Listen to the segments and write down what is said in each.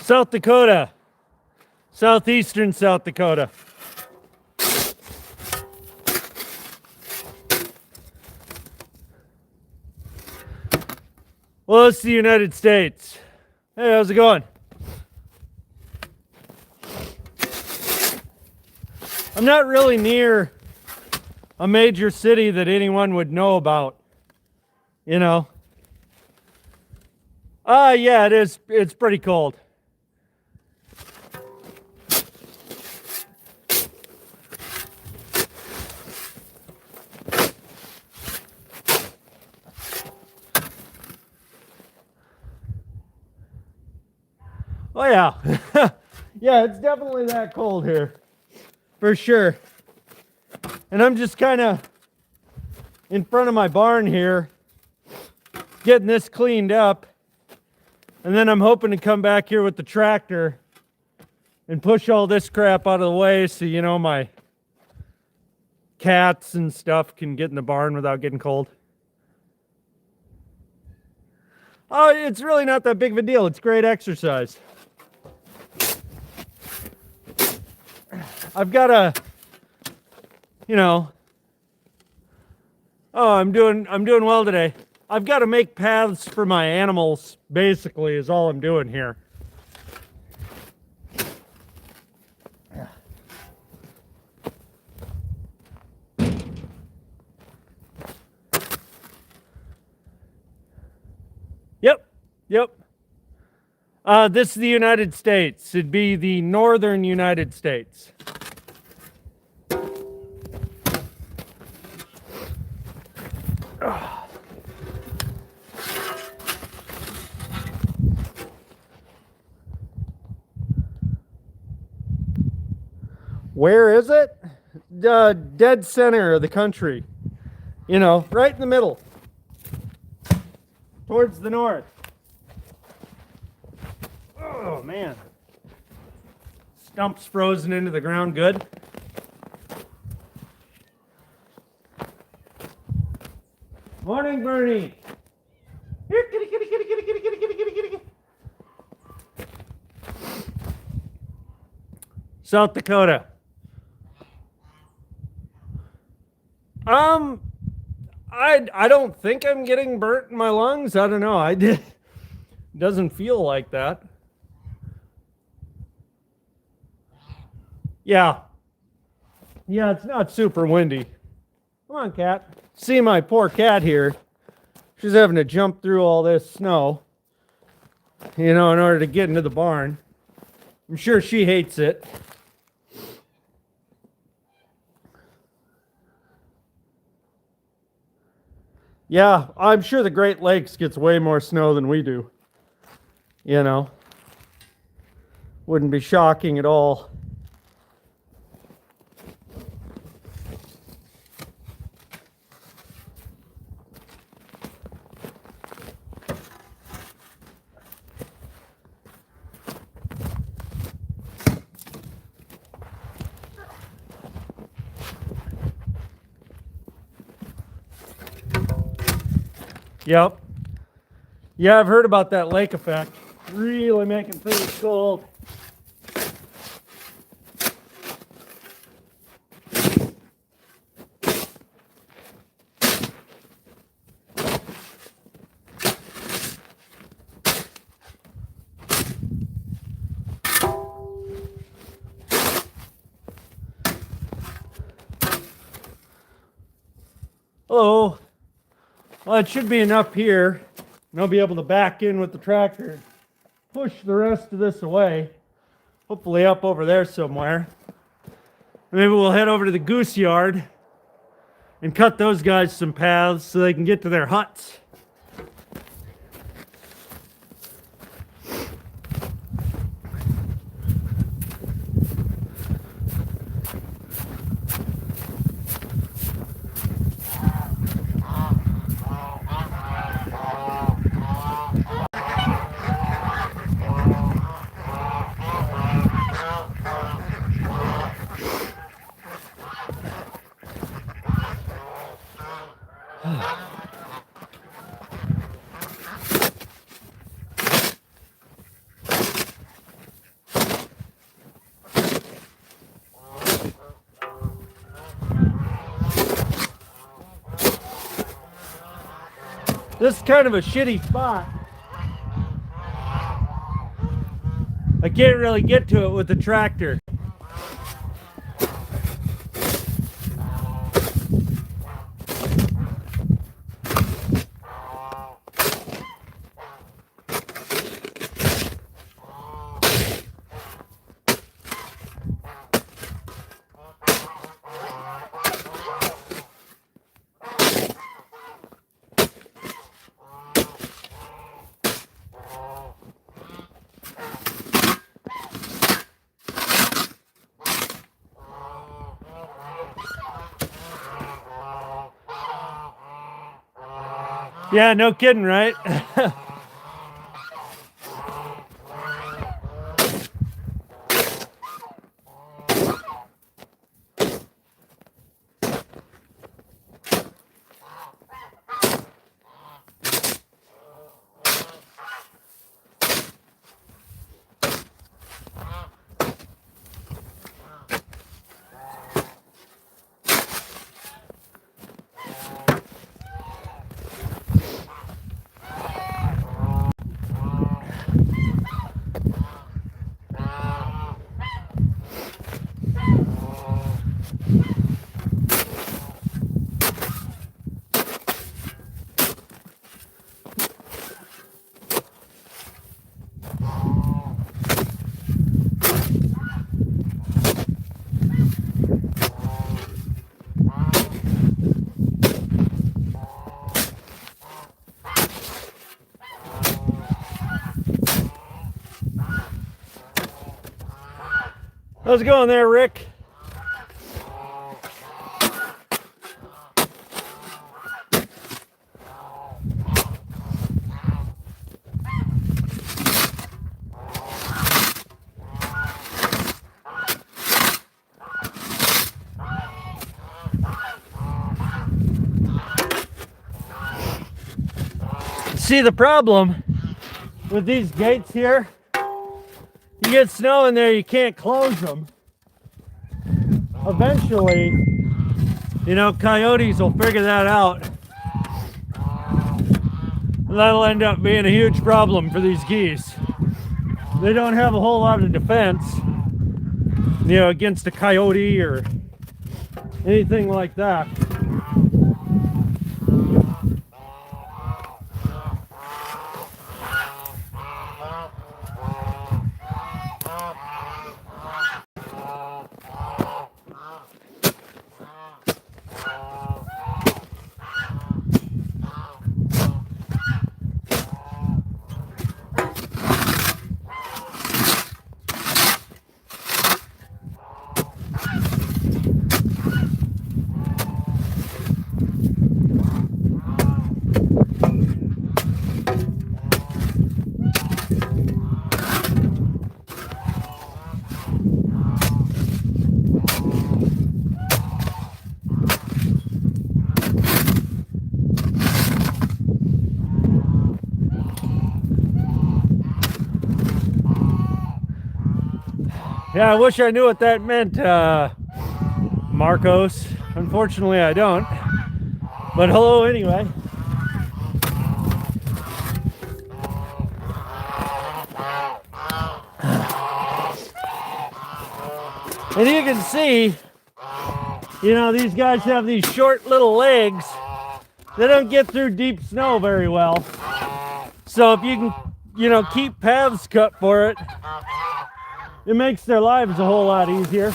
South Dakota, southeastern South Dakota. Well, it's the United States. Hey, how's it going? I'm not really near a major city that anyone would know about, you know. Yeah, it is. It's pretty cold. Oh yeah. Yeah, it's definitely that cold here. For sure. And I'm just kind of in front of my barn here, getting this cleaned up. And then I'm hoping to come back here with the tractor and push all this crap out of the way so, you know, my cats and stuff can get in the barn without getting cold. Oh, it's really not that big of a deal. It's great exercise. I've got a, you know, oh, I'm doing well today. I've got to make paths for my animals, basically, is all I'm doing here. Yep. This is the United States. It'd be the northern United States. Where is it? Dead center of the country. You know, right in the middle. Towards the north. Oh, man. Stump's frozen into the ground good. Morning, Bernie. Here, kitty, kitty, kitty, kitty, kitty, kitty, kitty, kitty, kitty. South Dakota. I don't think I'm getting burnt in my lungs. I don't know. Doesn't feel like that. Yeah, it's not super windy. Come on, cat. See my poor cat here. She's having to jump through all this snow, you know, in order to get into the barn. I'm sure she hates it. Yeah, I'm sure the Great Lakes gets way more snow than we do. You know, wouldn't be shocking at all. Yep. Yeah, I've heard about that lake effect. Really making things cold. Hello. Well, it should be enough here, and I'll be able to back in with the tractor, push the rest of this away, hopefully up over there somewhere. Maybe we'll head over to the goose yard and cut those guys some paths so they can get to their huts. This is kind of a shitty spot. I can't really get to it with the tractor. Yeah, no kidding, right? How's it going there, Rick? See, the problem with these gates here, you get snow in there, you can't close them. Eventually, you know, coyotes will figure that out. And that'll end up being a huge problem for these geese. They don't have a whole lot of defense, you know, against a coyote or anything like that. Yeah, I wish I knew what that meant, Marcos. Unfortunately, I don't. But hello anyway. And you can see, you know, these guys have these short little legs. They don't get through deep snow very well. So if you can, you know, keep paths cut for it, it makes their lives a whole lot easier.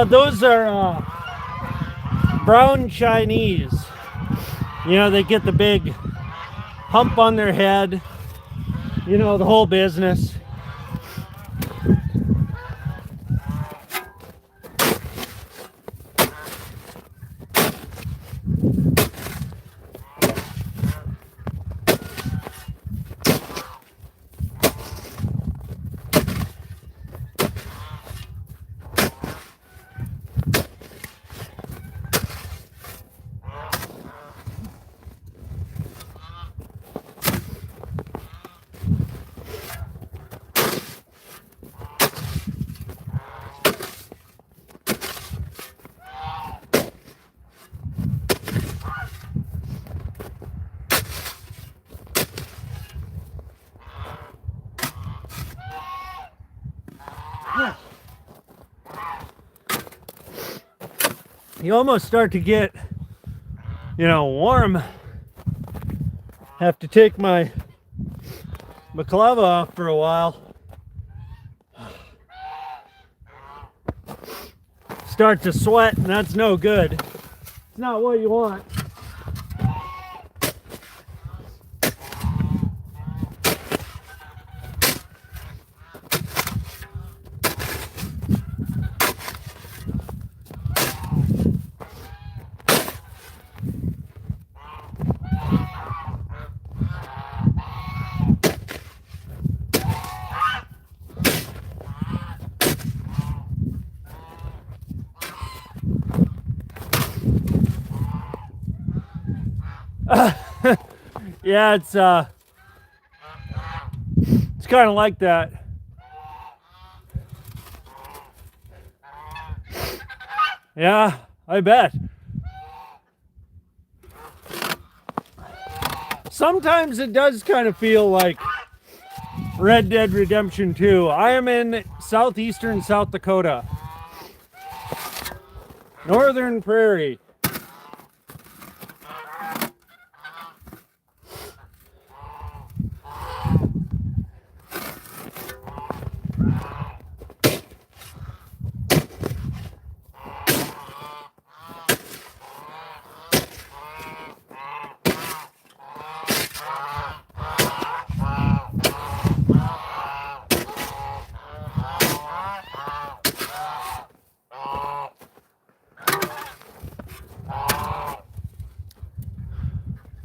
Those are brown Chinese. You know, they get the big hump on their head, you know, the whole business. You almost start to get, you know, warm. Have to take my baklava off for a while. Start to sweat, and that's no good. It's not what you want. Yeah, it's kind of like that. Yeah, I bet. Sometimes it does kind of feel like Red Dead Redemption 2. I am in southeastern South Dakota. Northern Prairie.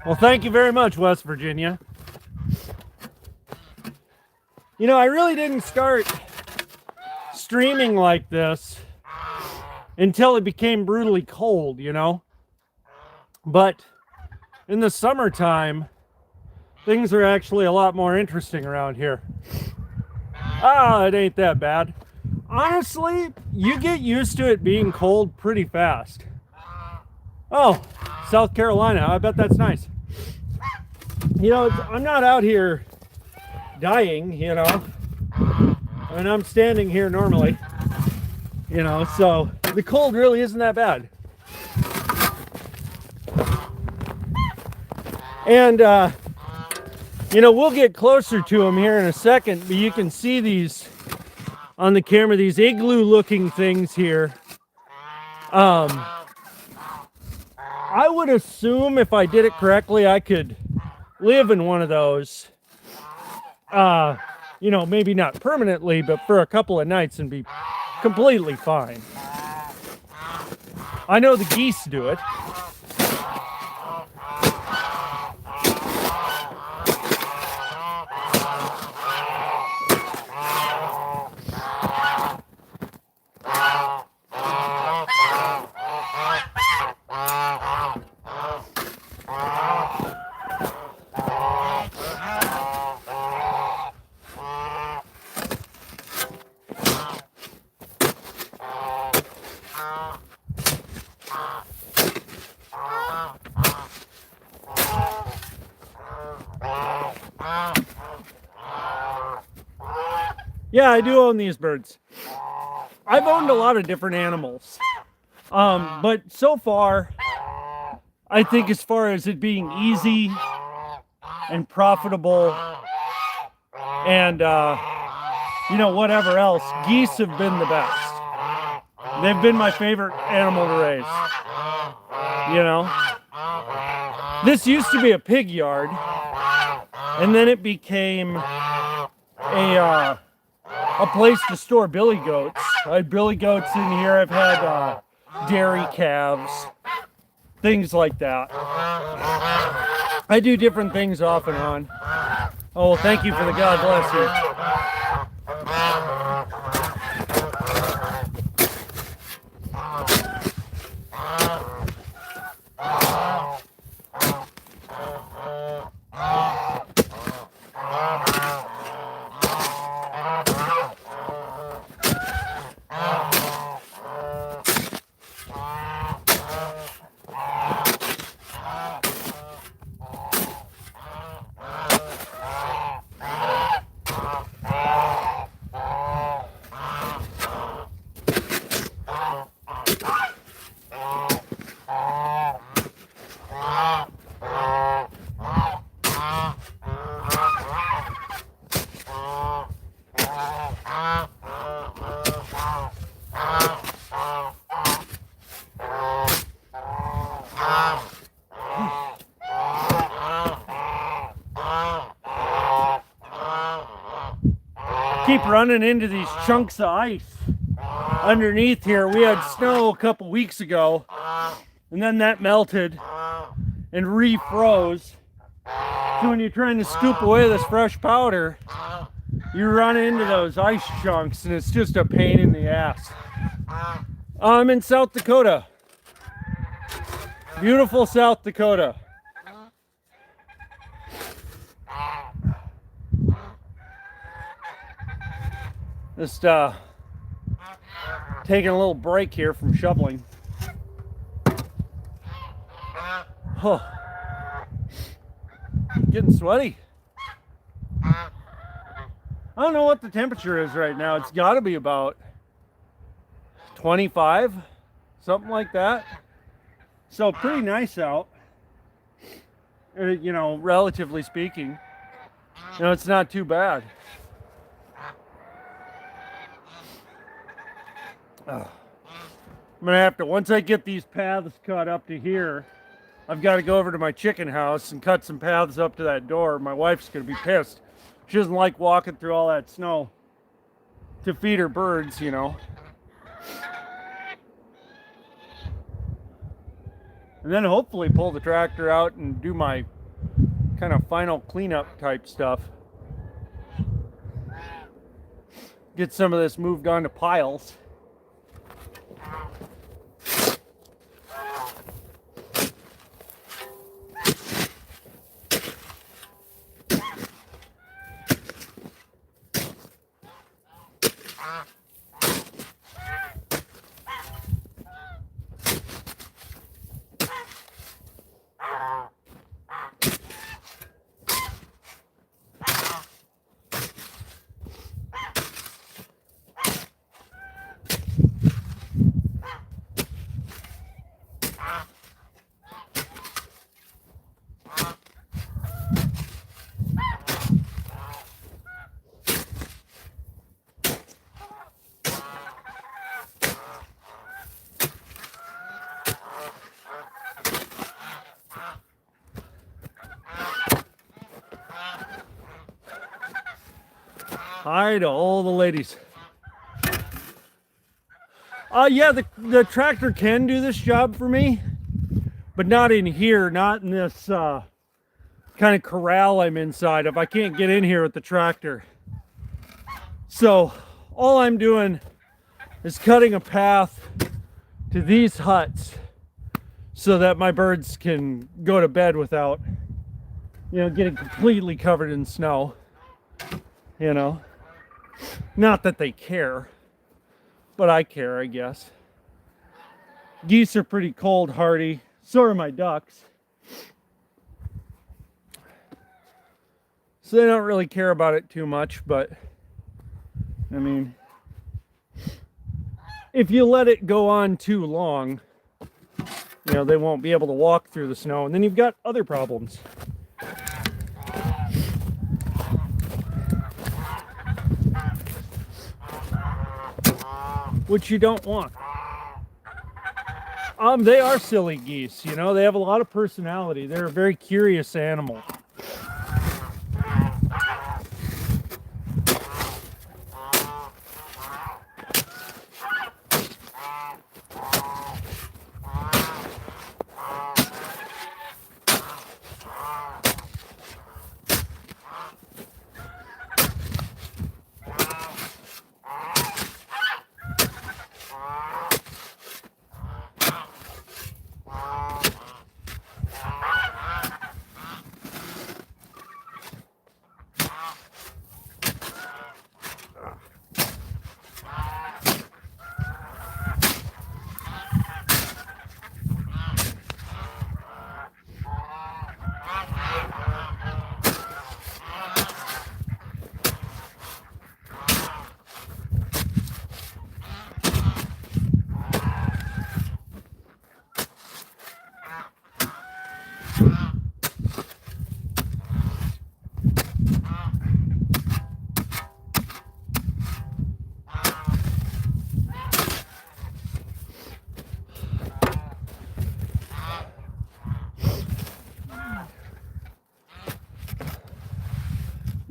Well, thank you very much, West Virginia. You know, I really didn't start streaming like this until it became brutally cold, you know? But in the summertime, things are actually a lot more interesting around here. Ah, it ain't that bad. Honestly, you get used to it being cold pretty fast. Oh, South Carolina, I bet that's nice. You know, I'm not out here dying, you know. I mean, I'm standing here normally, you know, so the cold really isn't that bad. And, you know, we'll get closer to them here in a second, but you can see these on the camera, these igloo-looking things here. I would assume if I did it correctly, I could live in one of those. You know, maybe not permanently, but for a couple of nights and be completely fine. I know the geese do it. Yeah, I do own these birds. I've owned a lot of different animals. But so far, I think as far as it being easy and profitable and, you know, whatever else, geese have been the best. They've been my favorite animal to raise. You know? This used to be a pig yard. And then it became a place to store billy goats. I had billy goats in here. I've had dairy calves, things like that. I do different things off and on. Oh, thank you for the God bless Keep running into these chunks of ice underneath here. We had snow a couple weeks ago, and then that melted and refroze. So when you're trying to scoop away this fresh powder, you run into those ice chunks, and it's just a pain in the ass. I'm in South Dakota. Beautiful South Dakota. Just taking a little break here from shoveling. Oh, getting sweaty. I don't know what the temperature is right now. It's got to be about 25, something like that. So pretty nice out, you know, relatively speaking. You know, it's not too bad. I'm gonna have to, once I get these paths cut up to here, I've got to go over to my chicken house and cut some paths up to that door. My wife's gonna be pissed. She doesn't like walking through all that snow to feed her birds, you know. And then hopefully pull the tractor out and do my kind of final cleanup type stuff. Get some of this moved on to piles. Hi to all the ladies. Yeah, the tractor can do this job for me, but not in here, not in this kind of corral I'm inside of. I can't get in here with the tractor. So all I'm doing is cutting a path to these huts so that my birds can go to bed without, you know, getting completely covered in snow, you know. Not that they care, but I care, I guess. Geese are pretty cold hardy. So are my ducks. So they don't really care about it too much, but I mean, if you let it go on too long, you know, they won't be able to walk through the snow, and then you've got other problems. Which you don't want. They are silly geese, you know, they have a lot of personality. They're a very curious animal.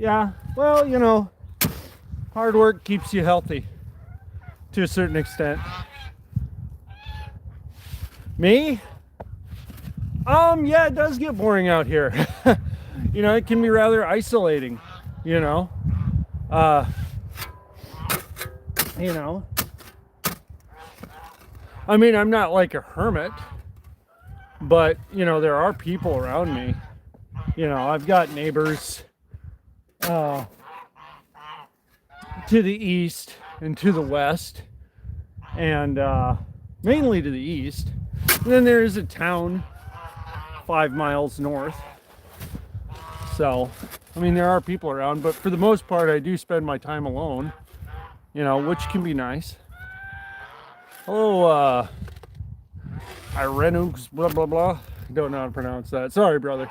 Yeah, well, you know, hard work keeps you healthy to a certain extent. Me? Yeah, it does get boring out here. You know, it can be rather isolating, you know. You know. I mean, I'm not like a hermit, but, you know, there are people around me. You know, I've got neighbors to the east and to the west, and mainly to the east. And then there is a town 5 miles north. So, I mean, there are people around, but for the most part, I do spend my time alone, you know, which can be nice. Hello, Irenux, blah, blah, blah. Don't know how to pronounce that. Sorry, brother.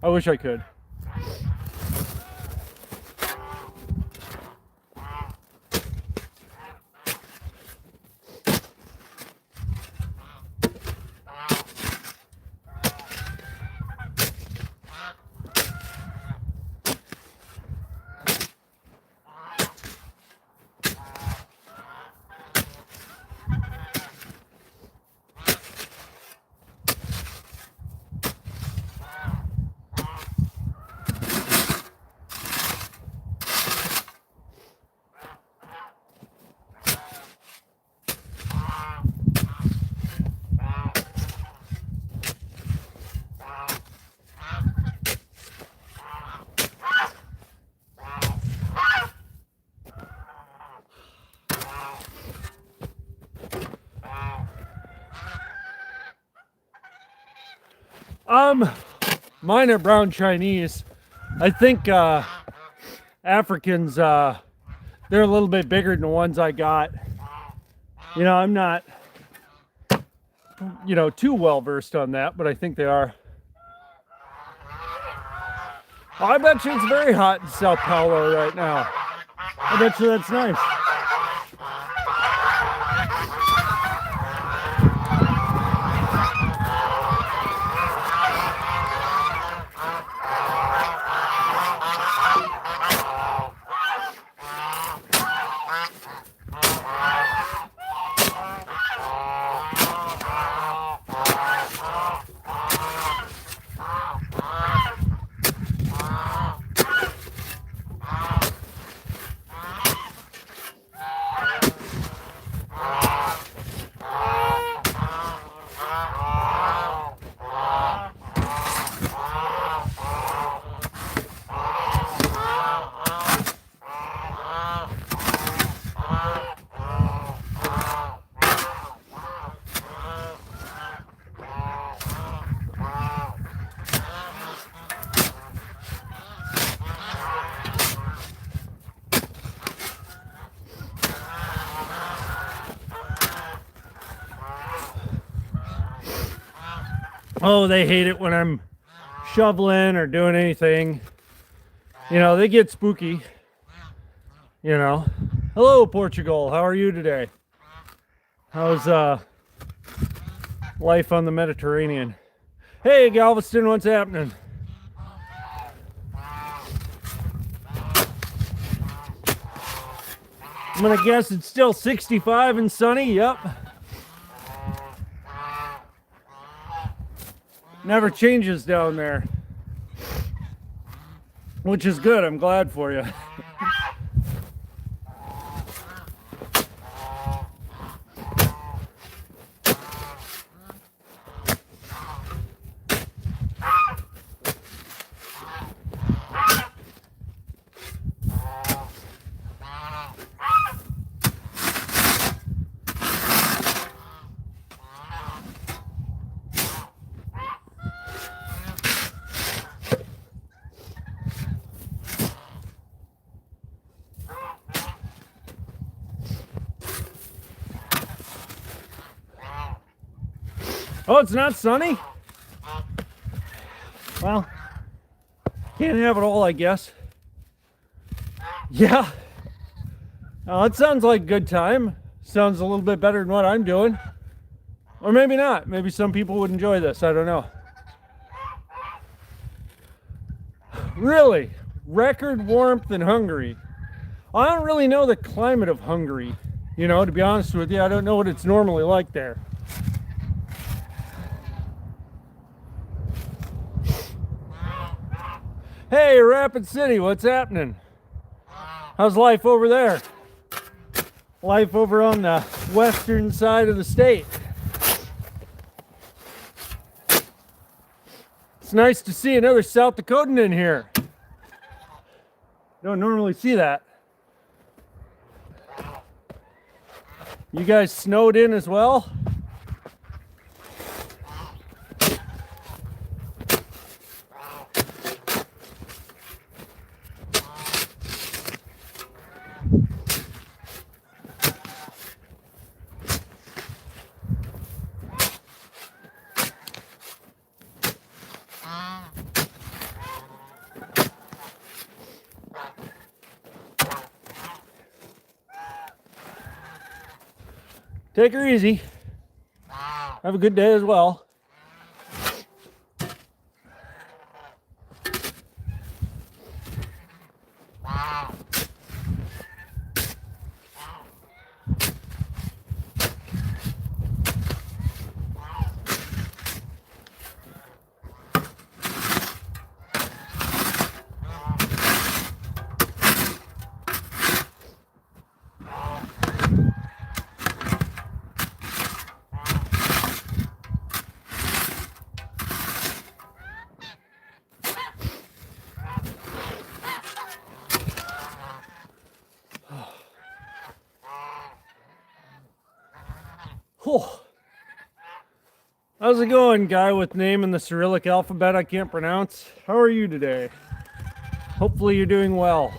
I wish I could. Mine are brown Chinese. I think Africans, they're a little bit bigger than the ones I got. You know, I'm not, you know, too well versed on that, but I think they are. Oh, I bet you it's very hot in Sao Paulo right now. I bet you that's nice. Oh, they hate it when I'm shoveling or doing anything. You know, they get spooky. You know. Hello, Portugal. How are you today? How's life on the Mediterranean? Hey, Galveston, what's happening? I'm gonna guess it's still 65 and sunny. Yep. Never changes down there, which is good. I'm glad for you. Oh, it's not sunny? Well, can't have it all, I guess. Yeah. Oh, it sounds like a good time. Sounds a little bit better than what I'm doing. Or maybe not. Maybe some people would enjoy this. I don't know. Really? record warmth in Hungary. I don't really know the climate of Hungary, you know, to be honest with you. I don't know what it's normally like there. Hey, Rapid City, what's happening? How's life over there? Life over on the western side of the state. It's nice to see another South Dakotan in here. Don't normally see that. You guys snowed in as well? Take her easy. Have a good day as well. Oh. How's it going, guy with name in the Cyrillic alphabet I can't pronounce? How are you today? Hopefully you're doing well.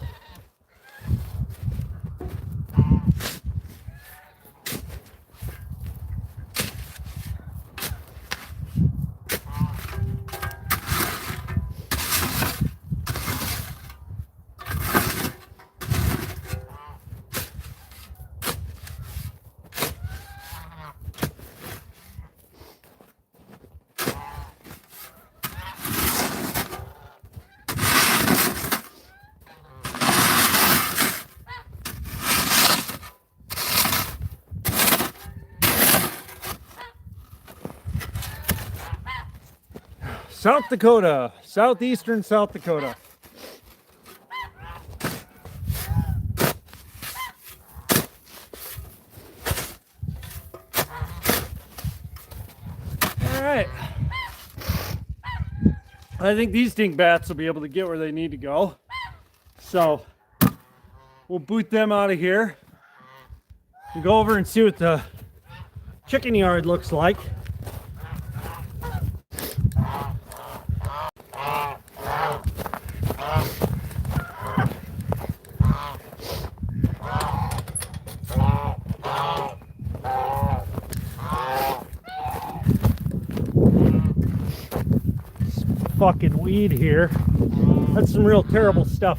South Dakota, southeastern South Dakota. All right. I think these dingbats will be able to get where they need to go. So we'll boot them out of here and go over and see what the chicken yard looks like. Fucking weed here. That's some real terrible stuff.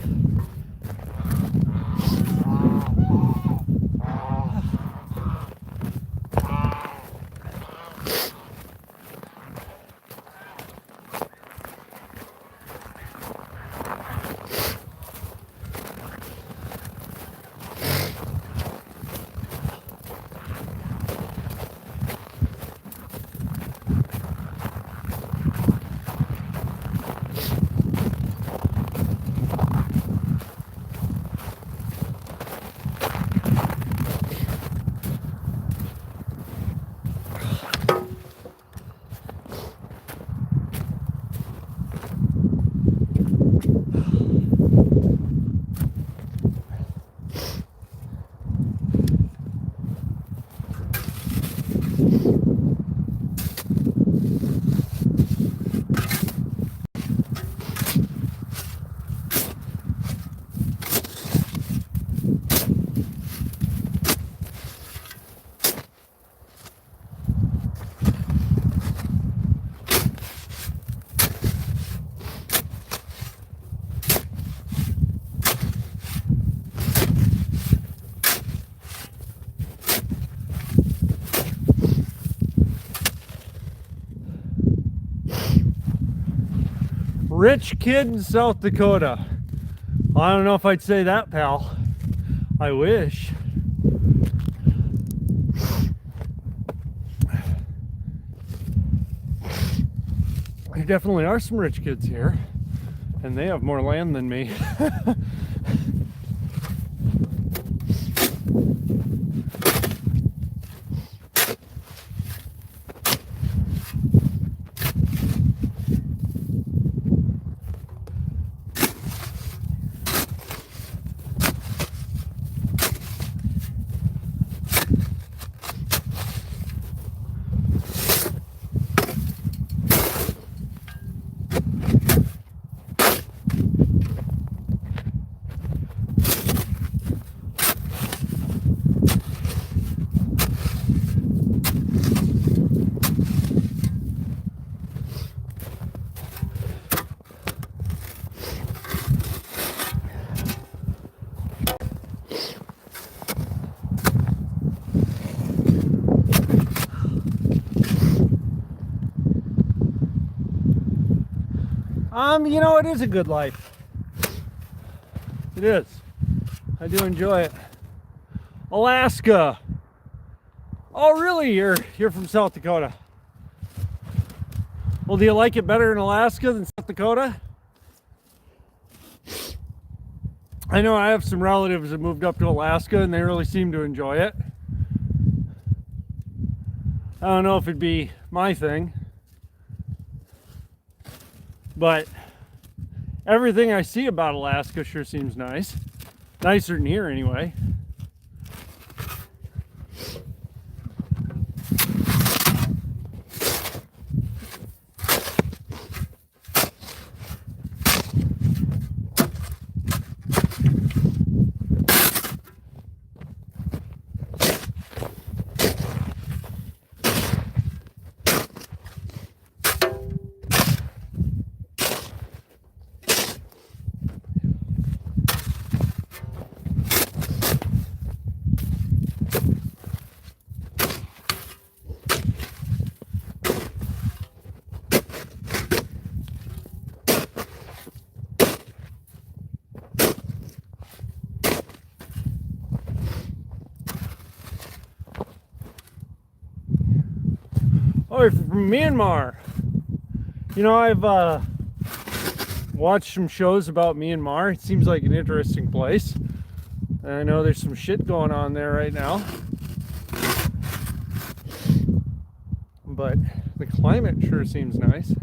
Rich kid in South Dakota. Well, I don't know if I'd say that, pal. I wish. There definitely are some rich kids here, and they have more land than me. You know, it is a good life. It is. I do enjoy it. Alaska. Oh, really? You're from South Dakota? Well, do you like it better in Alaska than South Dakota? I know I have some relatives that moved up to Alaska and they really seem to enjoy it. I don't know if it'd be my thing, but everything I see about Alaska sure seems nice. Nicer than here anyway. Oh, you're from Myanmar. You know, I've watched some shows about Myanmar. It seems like an interesting place. And I know there's some shit going on there right now. But the climate sure seems nice.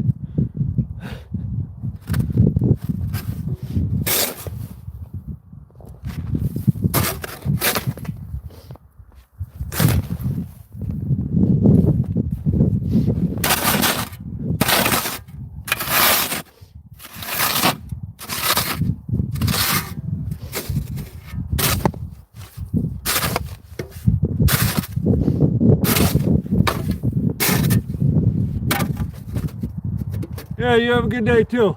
Yeah, you have a good day too.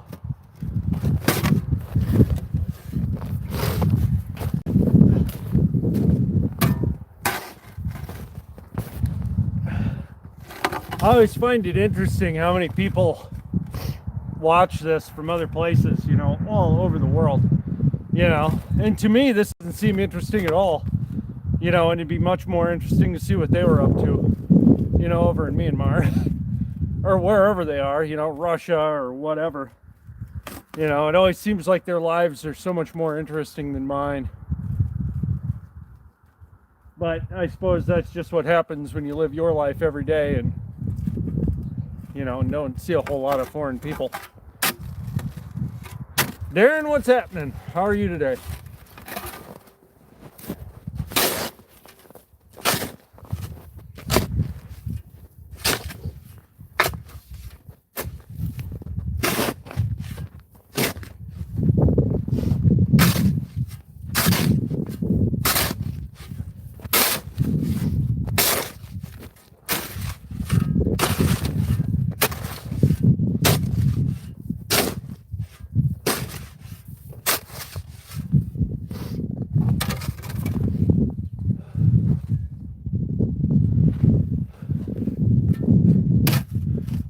I always find it interesting how many people watch this from other places, you know, all over the world, you know. And to me, this doesn't seem interesting at all, you know, and it'd be much more interesting to see what they were up to, you know, over in Myanmar. Or wherever they are, you know, Russia or whatever. You know, it always seems like their lives are so much more interesting than mine. But I suppose that's just what happens when you live your life every day and, you know, don't see a whole lot of foreign people. Darren, what's happening? How are you today?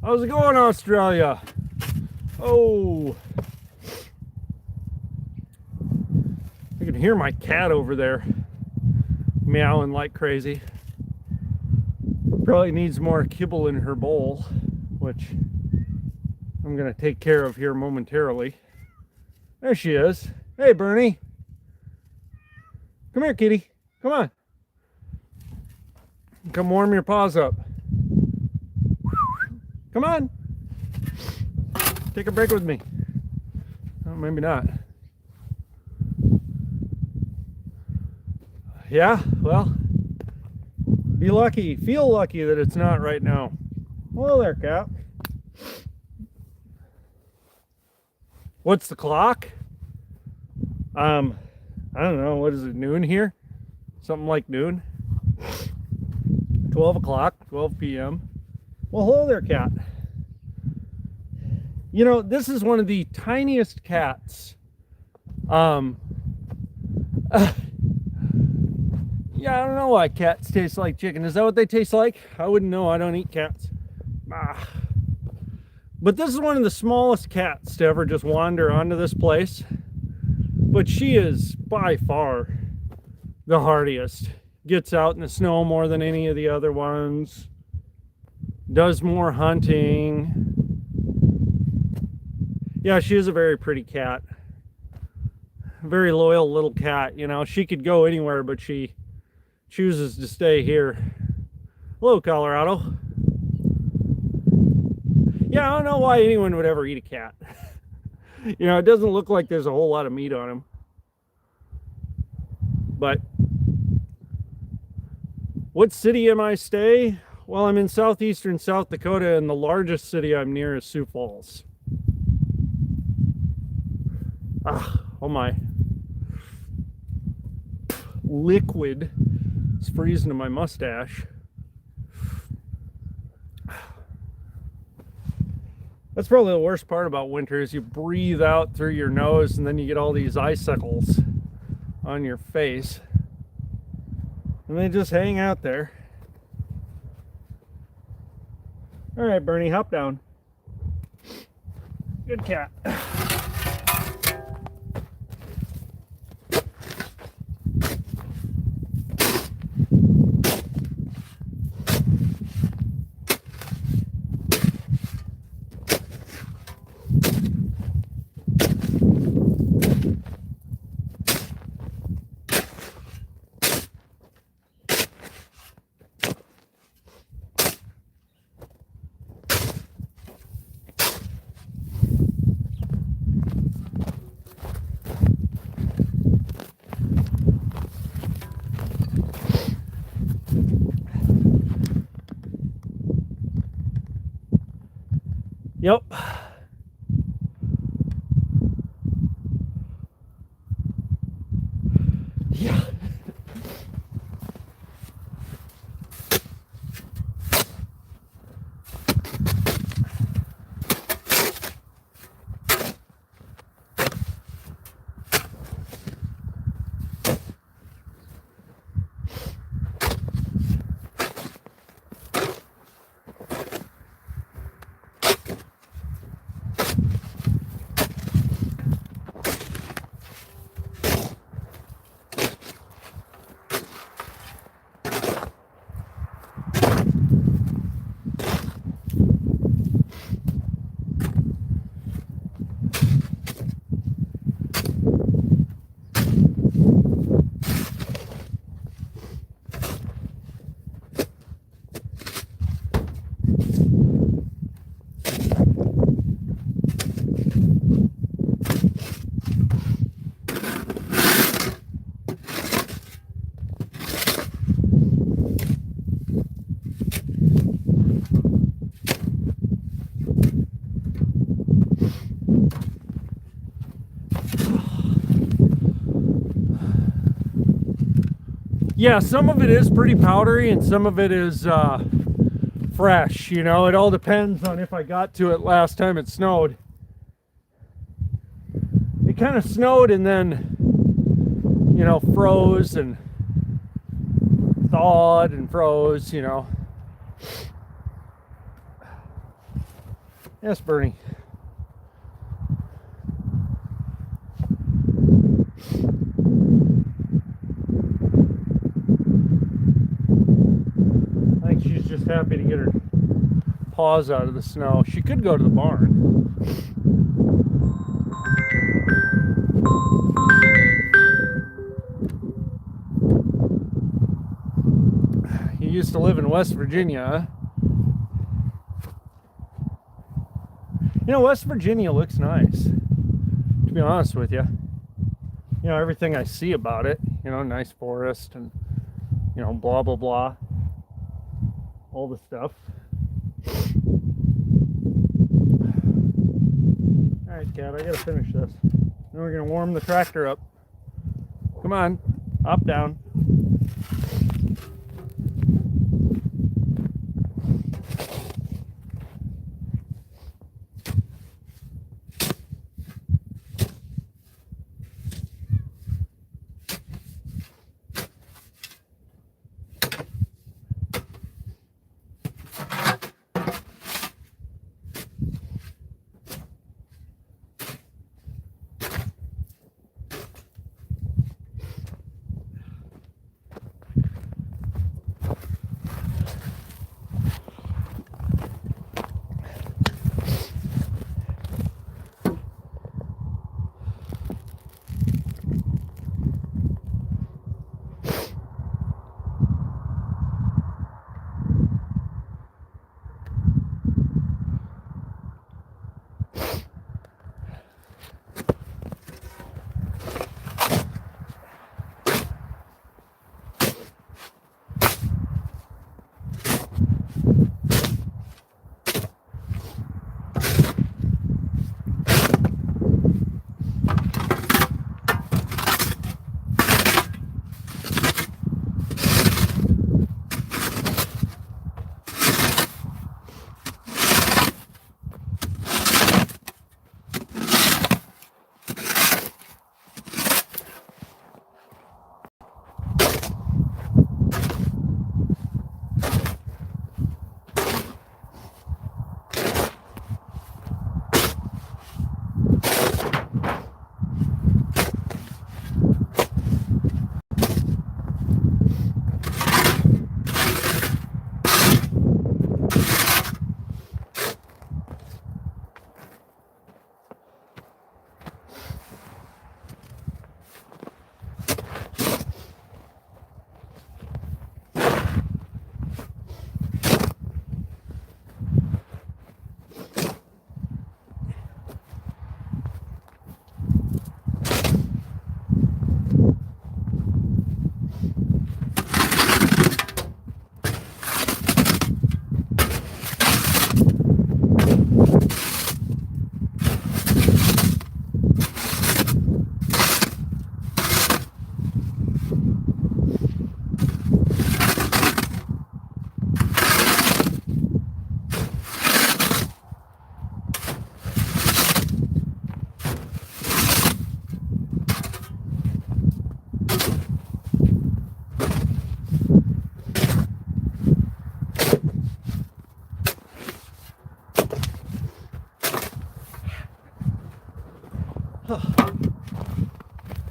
How's it going, Australia? Oh. hear my cat over there meowing like crazy. Probably needs more kibble in her bowl, which I'm gonna take care of here momentarily. There she is. Hey, Bernie. Come here, kitty. Come on. Come warm your paws up. Come on. Take a break with me. Oh, maybe not. Yeah, well, be lucky. Feel lucky that it's not right now. Hello there, cat. What's the clock? I don't know. What is it, noon here? Something like noon. 12 o'clock, 12 p.m. Well, hello there, cat. You know, this is one of the tiniest cats. Yeah, I don't know why cats taste like chicken. Is that what they taste like? I wouldn't know. I don't eat cats. But this is one of the smallest cats to ever just wander onto this place. But she is by far the hardiest. Gets out in the snow more than any of the other ones. Does more hunting. Yeah, she is a very pretty cat. Very loyal little cat. You know, she could go anywhere, but she chooses to stay here. Hello, Colorado. Yeah, I don't know why anyone would ever eat a cat. You know, it doesn't look like there's a whole lot of meat on him. But what city am I stay? Well, I'm in southeastern South Dakota, and the largest city I'm near is Sioux Falls. Oh my. Liquid is freezing to my mustache. That's probably the worst part about winter is you breathe out through your nose and then you get all these icicles on your face. And they just hang out there. All right, Bernie, hop down. Good cat. Yep. Yeah. Yeah, some of it is pretty powdery and some of it is fresh. You know, it all depends on if I got to it last time it snowed. It kind of snowed and then, you know, froze and thawed and froze, you know. Yes, Bernie. just happy to get her paws out of the snow. She could go to the barn. You used to live in West Virginia, huh? You know, West Virginia looks nice, to be honest with you. You know, everything I see about it, you know, nice forest and, you know, blah, blah, blah. All the stuff. Alright, cat, I gotta finish this. Then we're gonna warm the tractor up. Come on, up, down.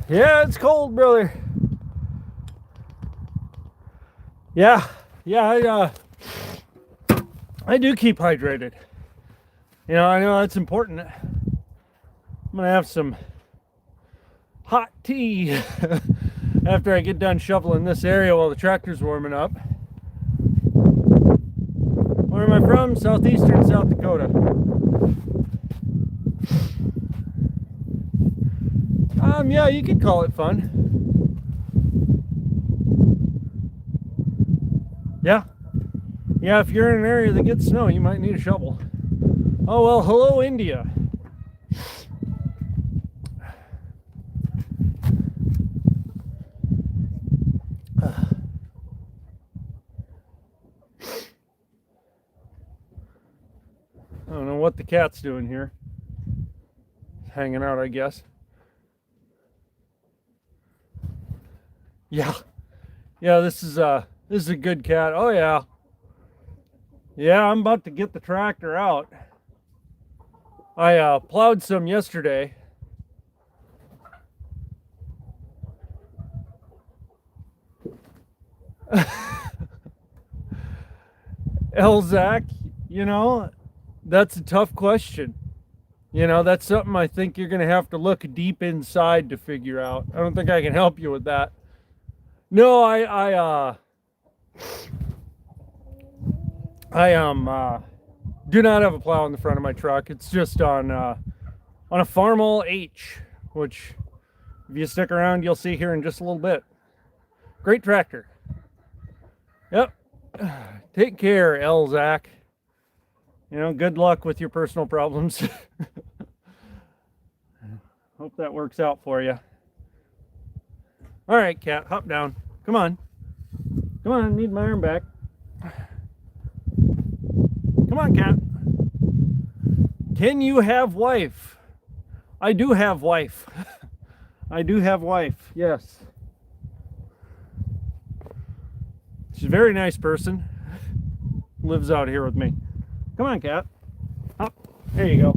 Yeah, it's cold, brother. Yeah, I do keep hydrated. You know, I know that's important. I'm gonna have some hot tea after I get done shoveling this area while the tractor's warming up. Where am I from? Southeastern South Dakota. Yeah, you could call it fun. Yeah. Yeah, if you're in an area that gets snow, you might need a shovel. Oh, well, hello, India. I don't know what the cat's doing here. Hanging out, I guess. Yeah. Yeah, this is a good cat. Oh yeah. Yeah, I'm about to get the tractor out. I plowed some yesterday. Elzac, you know, that's a tough question. You know, that's something I think you're going to have to look deep inside to figure out. I don't think I can help you with that. No, I do not have a plow in the front of my truck. It's just on a Farmall H, which if you stick around, you'll see here in just a little bit. Great tractor. Yep. Take care, Elzac. You know, good luck with your personal problems. Hope that works out for you. All right, cat, hop down. Come on. Come on, I need my arm back. Come on, cat. Can you have wife? I do have wife. I do have wife, yes. She's a very nice person. Lives out here with me. Come on, cat. Up. There you go.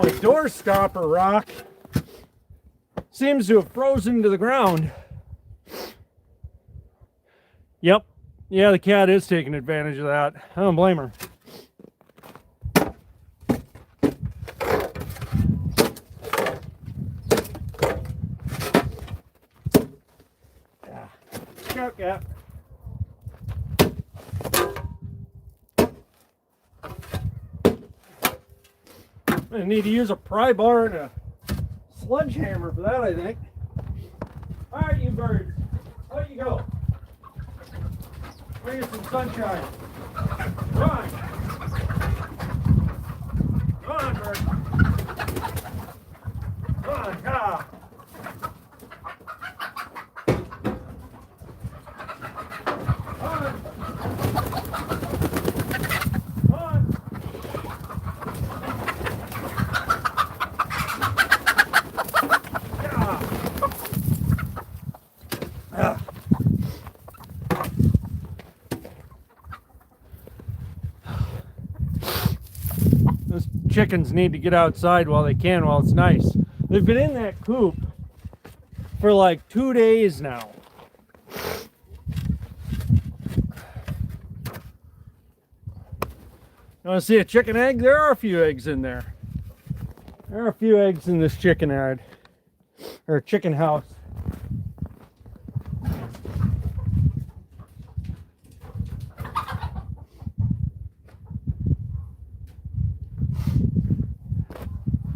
My door stopper rock seems to have frozen to the ground. Yep. Yeah, the cat is taking advantage of that. I don't blame her. Look out, cat. I need to use a pry bar and a sledgehammer for that, I think. All right, you birds, out you go. Bring us some sunshine. Come on. Come on, bird. Come on, ah. Those chickens need to get outside while they can, while it's nice. They've been in that coop for like 2 days now. You want to see a chicken egg? There are a few eggs in there. There are a few eggs in this chicken yard, or chicken house.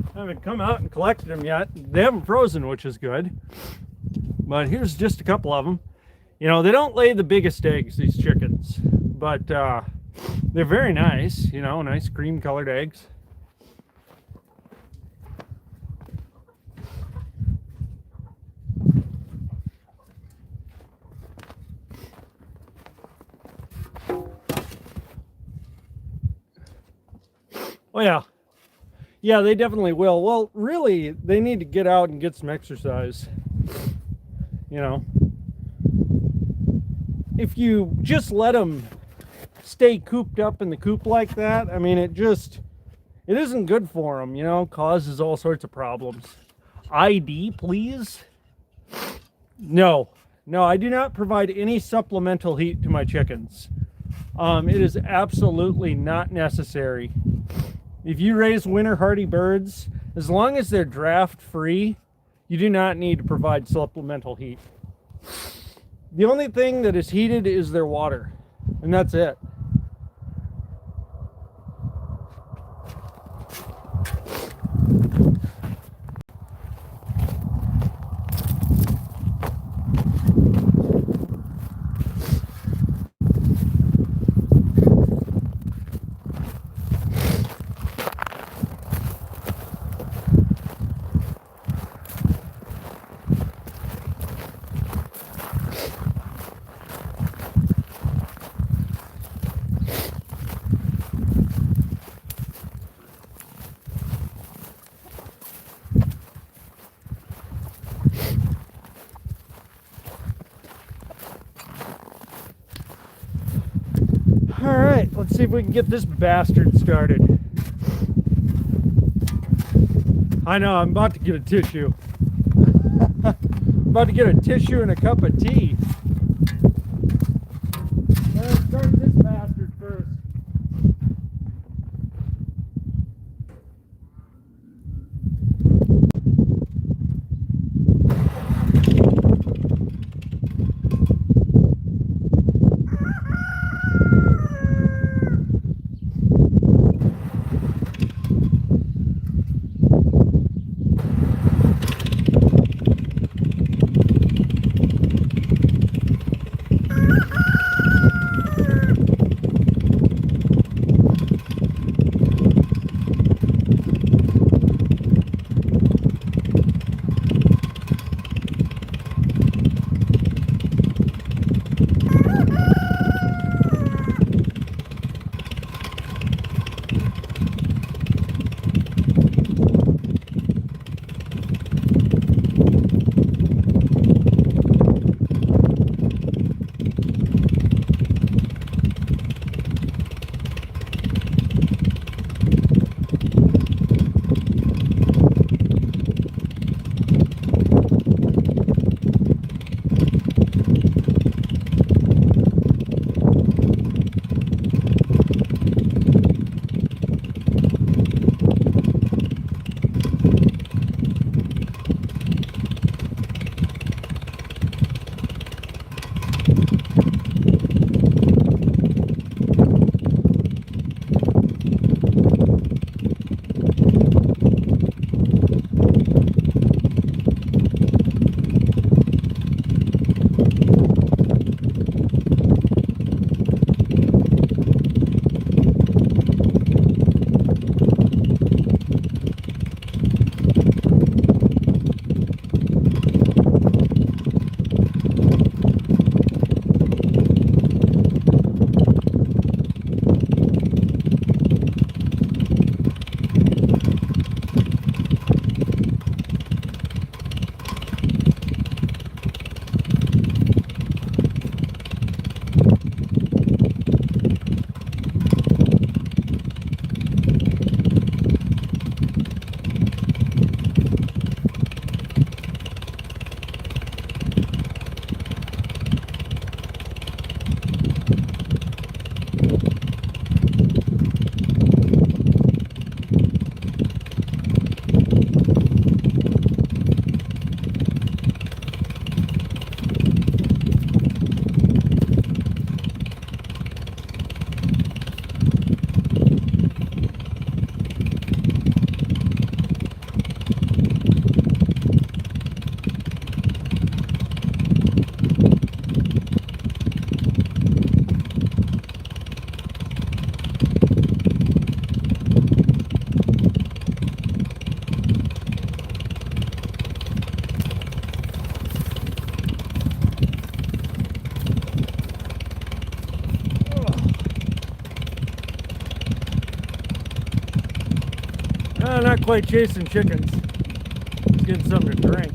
I haven't come out and collected them yet. They haven't frozen, which is good. But here's just a couple of them. You know, they don't lay the biggest eggs, these chickens, but they're very nice, you know, nice cream colored eggs. Oh yeah. Yeah, they definitely will. Well, really, they need to get out and get some exercise. You know, if you just let them stay cooped up in the coop like that, I mean, it isn't good for them, you know, causes all sorts of problems. ID, please? No, I do not provide any supplemental heat to my chickens. It is absolutely not necessary. If you raise winter hardy birds, as long as they're draft free, you do not need to provide supplemental heat. The only thing that is heated is their water, and that's it. right, let's see if we can get this bastard started. I know, I'm about to get a tissue. I'm about to get a tissue and a cup of tea. Let's start this bastard first. Not quite chasing chickens. Just getting something to drink.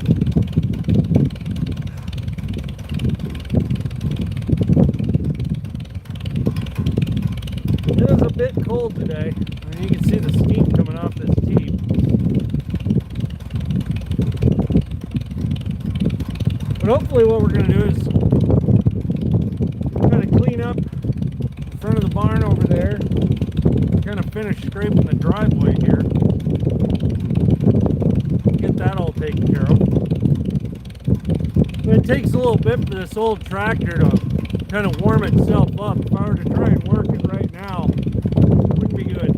It is a bit cold today. I mean, you can see the steam coming off this teep. But hopefully what we're going to do is kind of clean up the front of the barn over there. Kind of finish scraping the driveway here. Get that all taken care of. But it takes a little bit for this old tractor to kind of warm itself up. If I were to try and work it right now, it wouldn't be good.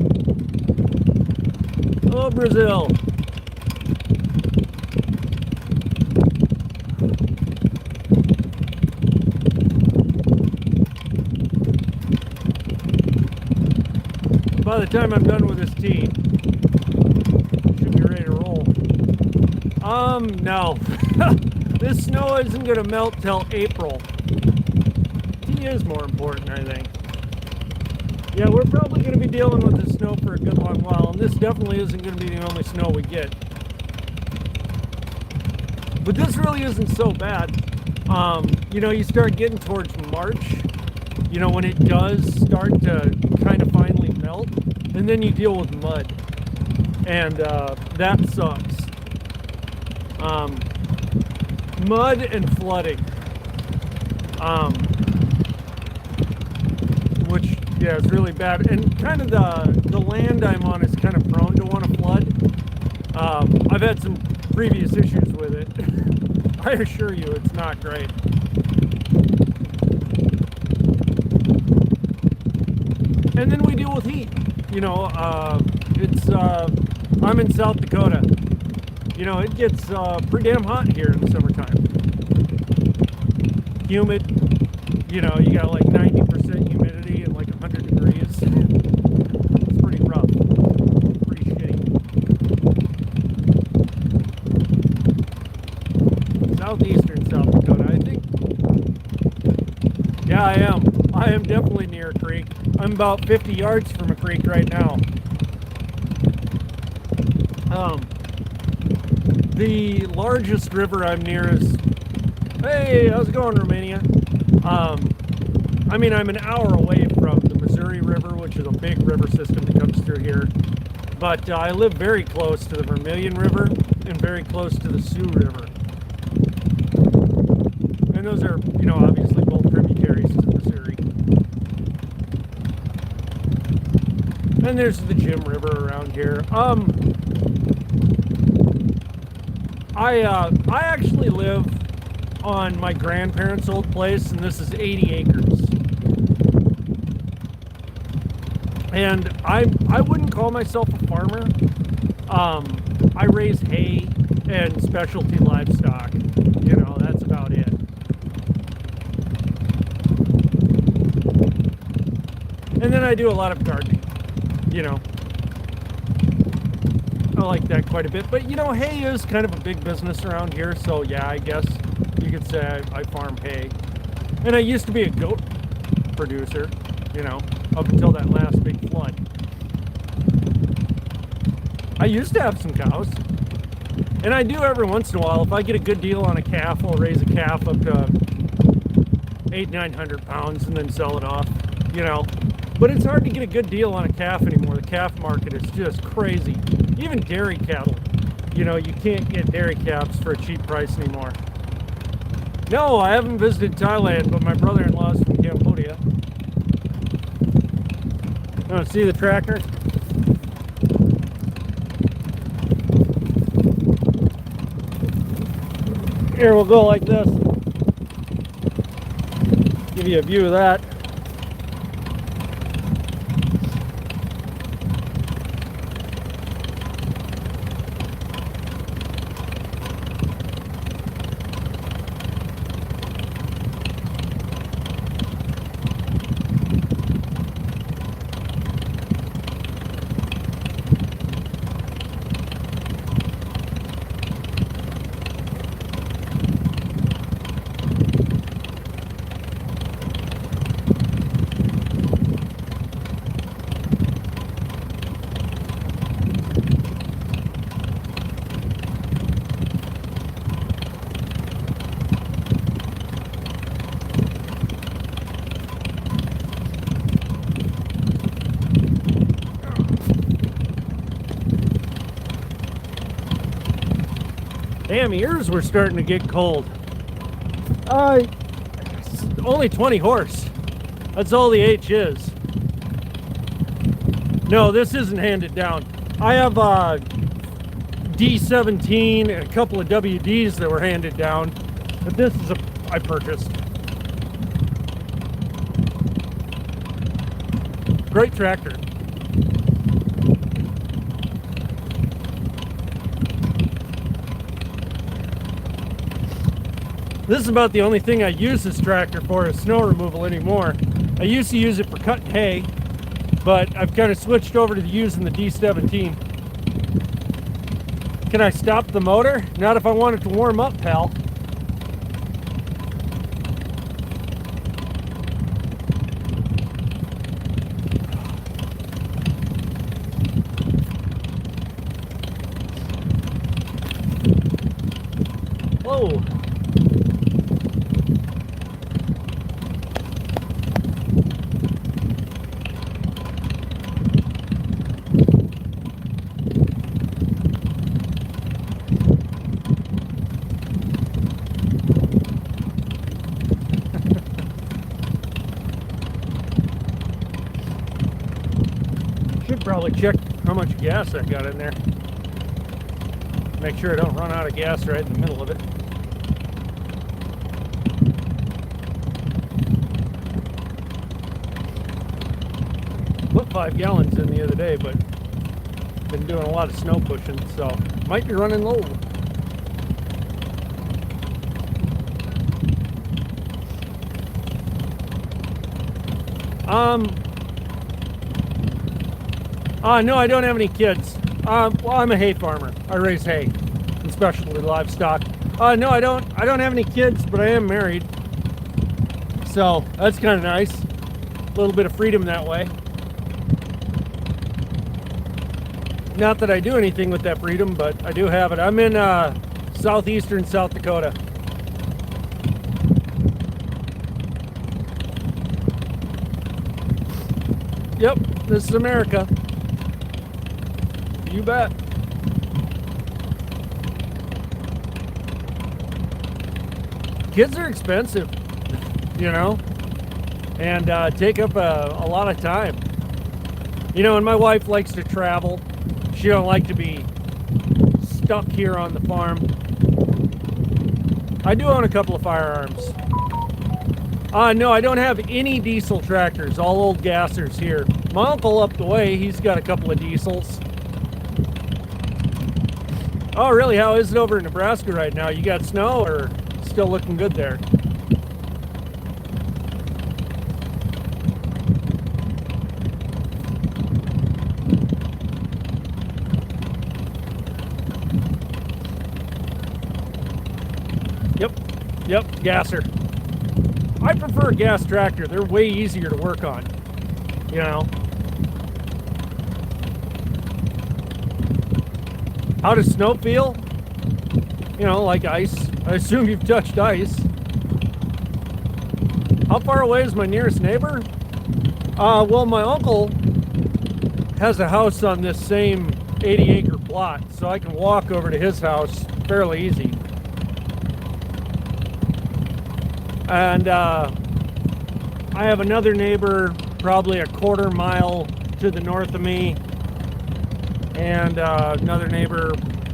Oh, Brazil. By the time I'm done with this tea, should be ready to roll. No. This snow isn't going to melt till April. Tea is more important, I think. Yeah, we're probably going to be dealing with this snow for a good long while, and this definitely isn't going to be the only snow we get. But this really isn't so bad. You know, you start getting towards March, You know, when it does start to kind of finally melt, and then you deal with mud, and that sucks. Mud and flooding, which, yeah, is really bad. And kind of the land I'm on is kind of prone to want to flood. I've had some previous issues with it. I assure you, it's not great. And then we deal with heat. You know, I'm in South Dakota. You know, it gets pretty damn hot here in the summertime. Humid. You know, you got like 90% humidity and like 100 degrees. It's pretty rough. Pretty shitty. Southeastern South Dakota, I think. Yeah, I am. I am definitely near a creek. I'm about 50 yards from a creek right now. The largest river I'm near is... Hey, how's it going, Romania? I mean, I'm an hour away from the Missouri River, which is a big river system that comes through here. But I live very close to the Vermilion River and very close to the Sioux River. And those are, you know, obviously both tributaries to the Missouri. And there's the Jim River around here. I actually live on my grandparents' old place, and this is 80 acres. And I wouldn't call myself a farmer. I raise hay and specialty livestock. You know, that's about it. And then I do a lot of gardening. You know, I like that quite a bit. But, you know, hay is kind of a big business around here. So, yeah, I guess you could say I farm hay. And I used to be a goat producer, you know, up until that last big flood. I used to have some cows. And I do every once in a while. If I get a good deal on a calf, I'll raise a calf up to 800-900 pounds and then sell it off, you know. But it's hard to get a good deal on a calf anymore. The calf market is just crazy. Even dairy cattle. You know, you can't get dairy calves for a cheap price anymore. No, I haven't visited Thailand, but my brother-in-law is from Cambodia. Oh, see the tractor? Here, we'll go like this. Give you a view of that. Damn, ears were starting to get cold. Only 20 horse. That's all the H is. No, this isn't handed down. I have a D17 and a couple of WDs that were handed down, but this is I purchased. Great tractor. This is about the only thing I use this tractor for is snow removal anymore. I used to use it for cutting hay, but I've kind of switched over to using the D17. Can I stop the motor? Not if I want it to warm up, pal. Whoa. Should probably check how much gas I got in there. Make sure I don't run out of gas right in the middle of it. Put 5 gallons in the other day, but been doing a lot of snow pushing, so might be running low. No, I don't have any kids. Well, I'm a hay farmer. I raise hay and specialty livestock. No, I don't have any kids, but I am married. So that's kind of nice. A little bit of freedom that way. Not that I do anything with that freedom, but I do have it. I'm in southeastern South Dakota. Yep, this is America. You bet. Kids are expensive, you know, and take up a lot of time. You know, and my wife likes to travel. She don't like to be stuck here on the farm. I do own a couple of firearms. No, I don't have any diesel tractors, all old gassers here. My uncle up the way, he's got a couple of diesels. Oh, really? How is it over in Nebraska right now? You got snow or still looking good there? Yep, gasser. I prefer a gas tractor. They're way easier to work on, you know. How does snow feel? You know, like ice. I assume you've touched ice. How far away is my nearest neighbor? Well, my uncle has a house on this same 80-acre plot, so I can walk over to his house fairly easy. And I have another neighbor probably a quarter mile to the north of me, and another neighbor,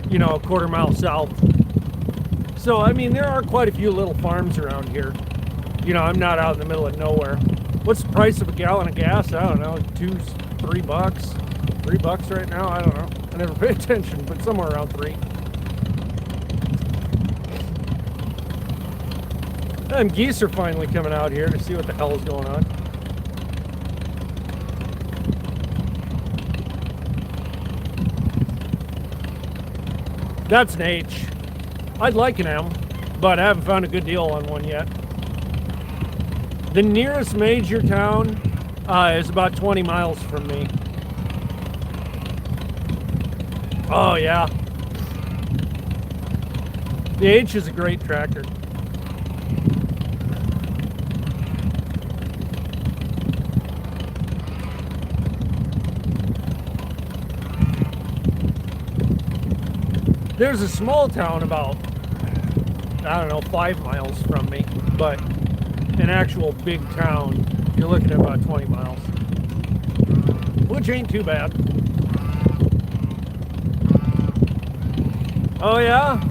you know, a quarter mile south. So, I mean, there are quite a few little farms around here. You know, I'm not out in the middle of nowhere. What's the price of a gallon of gas? I don't know, $3 $3 right now? I don't know. I never pay attention, but somewhere around 3. And geese are finally coming out here to see what the hell is going on. That's an H. I'd like an M, but I haven't found a good deal on one yet. The nearest major town is about 20 miles from me. Oh yeah. The H is a great tractor. There's a small town about, I don't know, 5 miles from me, but an actual big town, you're looking at about 20 miles, which ain't too bad. Oh yeah?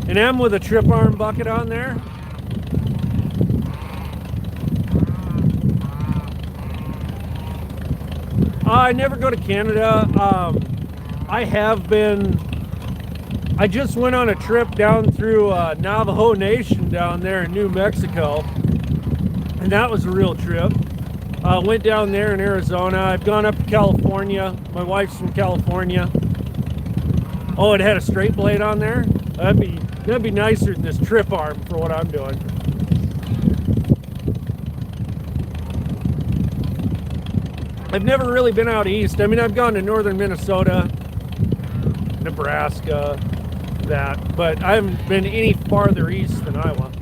An M with a trip arm bucket on there? I never go to Canada. I have been. I just went on a trip down through Navajo Nation down there in New Mexico, and that was a real trip. Went down there in Arizona. I've gone up to California. My wife's from California. Oh, it had a straight blade on there. That'd be nicer than this trip arm for what I'm doing. I've never really been out east. I mean, I've gone to northern Minnesota, Nebraska, that, but I haven't been any farther east than Iowa.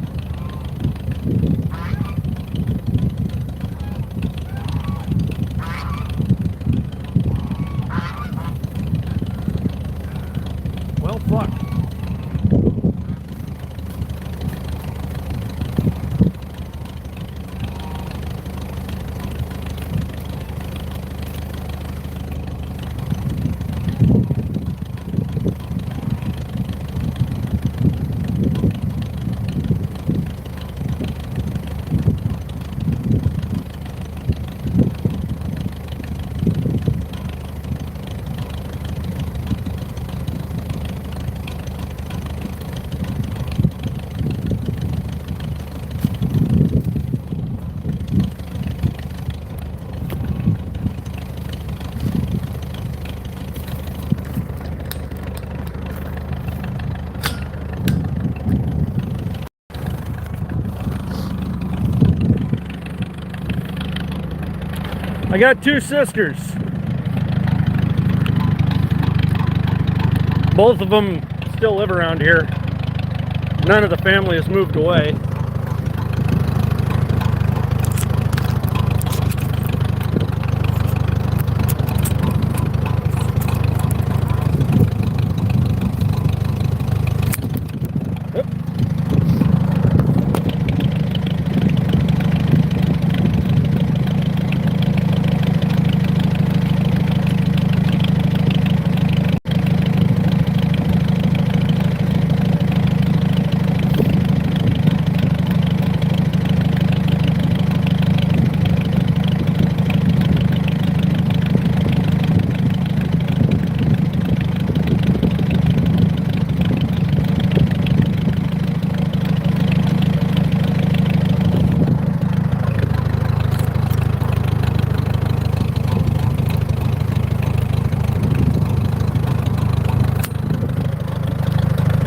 Well, fuck. I got two sisters. Both of them still live around here. None of the family has moved away.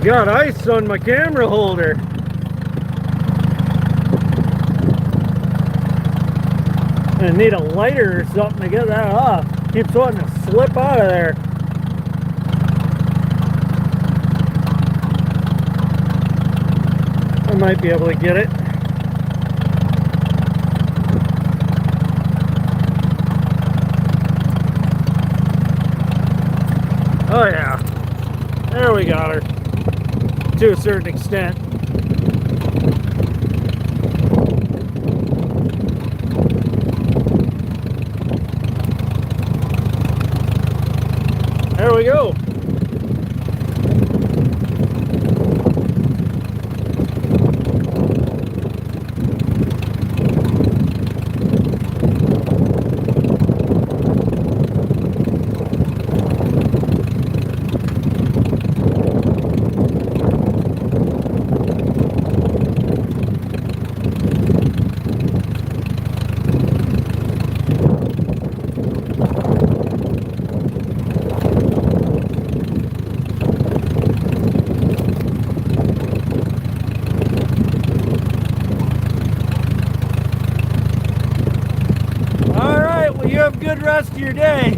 Got ice on my camera holder. I need a lighter or something to get that off. Keeps wanting to slip out of there. I might be able to get it. Oh yeah, there we got her. To a certain extent. There we go. You have a good rest of your day.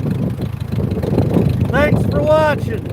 Thanks for watching.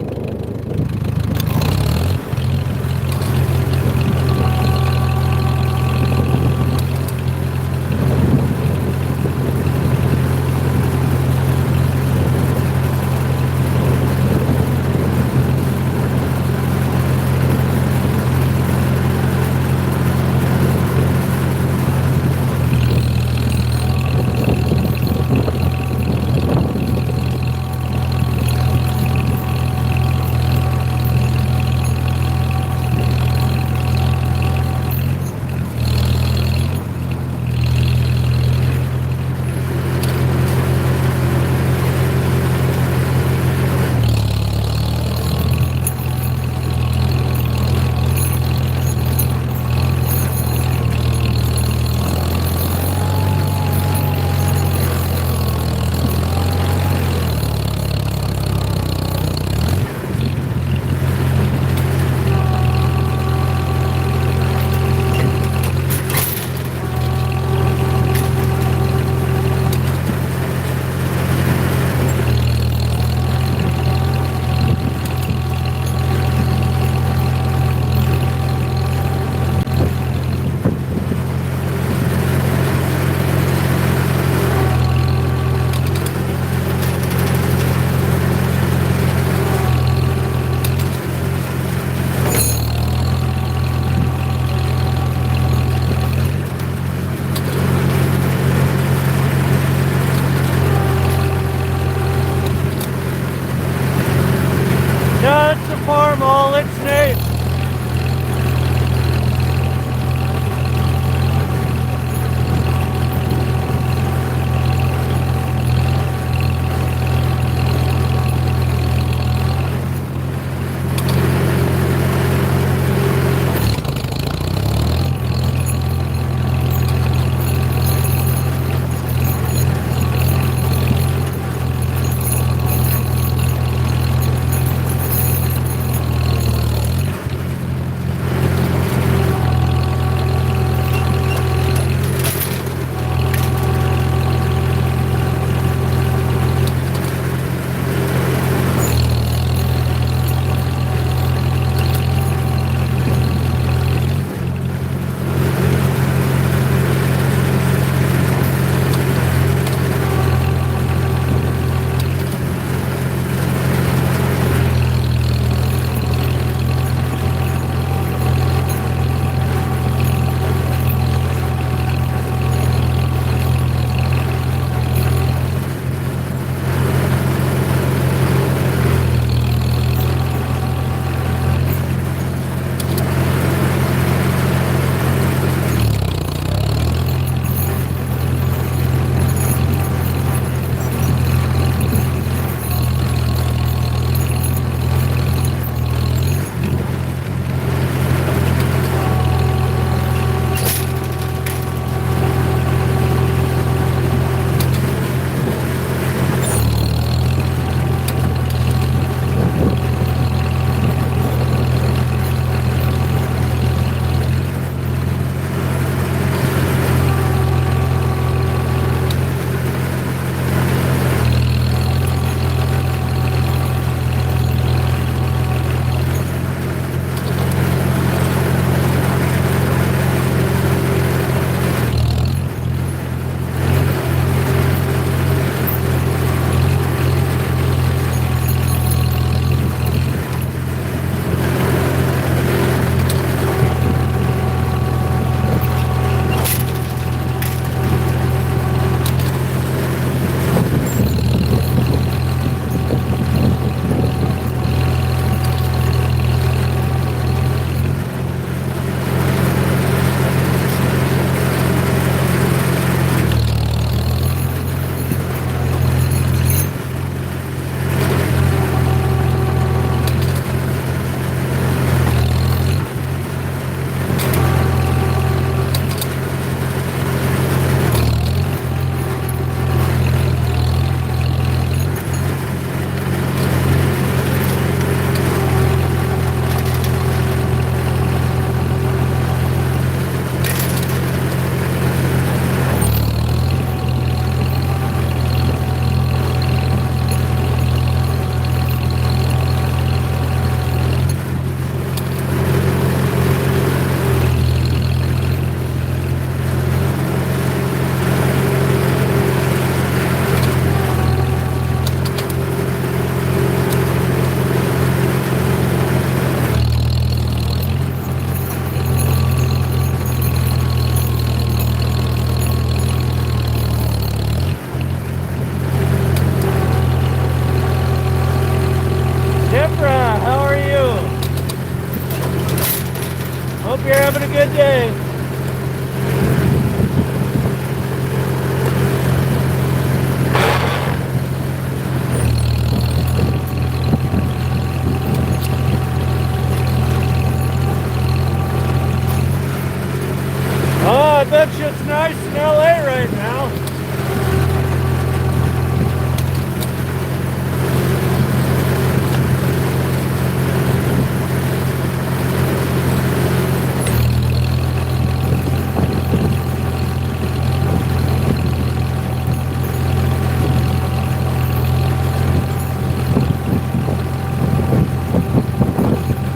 I bet you it's nice in LA right now.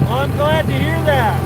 Well, I'm glad to hear that.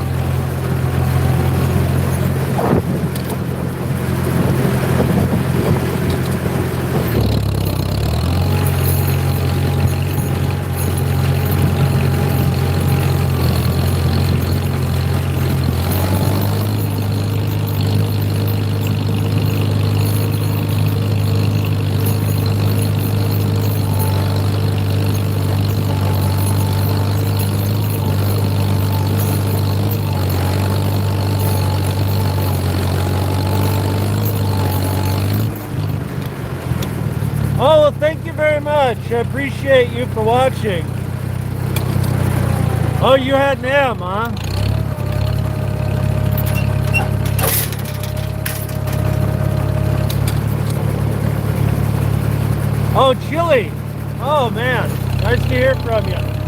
Oh, well, thank you very much. I appreciate you for watching. Oh, you had an M, huh? Oh, Chile. Oh, man. Nice to hear from you.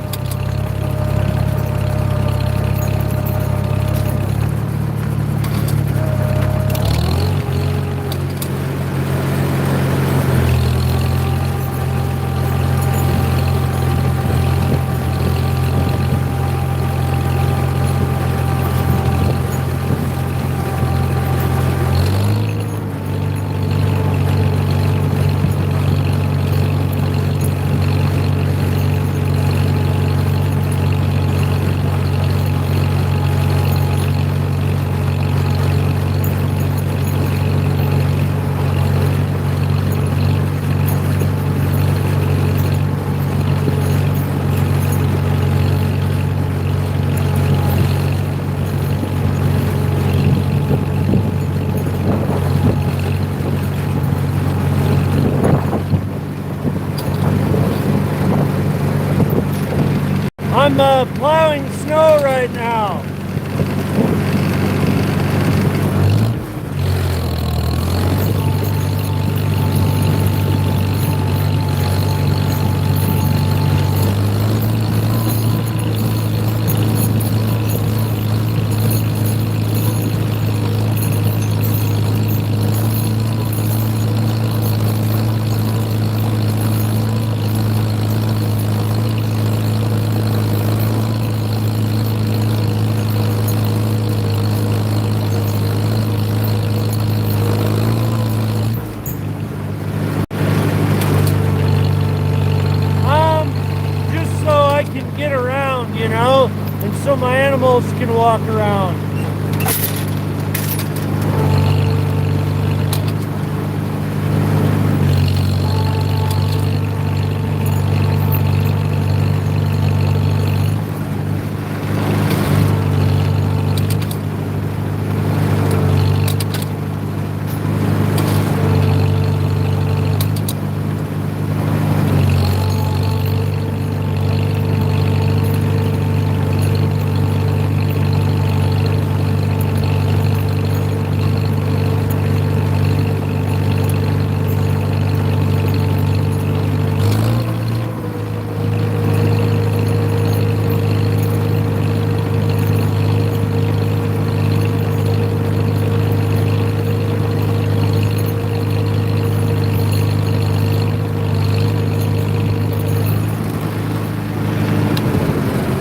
I'm plowing snow right now. Just so I can get around, you know, and so my animals can walk around.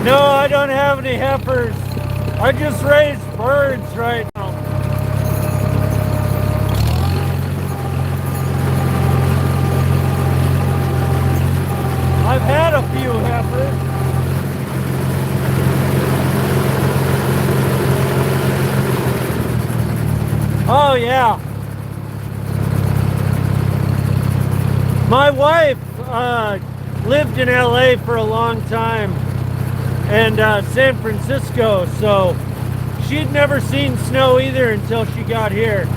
No, I don't have any heifers. I just raise birds right now. I've had a few heifers. Oh yeah. My wife lived in LA for a long time. And San Francisco, so she'd never seen snow either until she got here.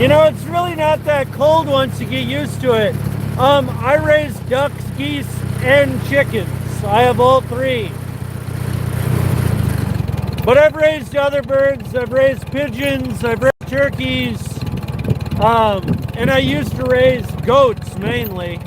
You know, it's really not that cold once you get used to it. I raise ducks, geese, and chickens. I have all three. But I've raised other birds. I've raised pigeons. I've raised turkeys. And I used to raise goats mainly.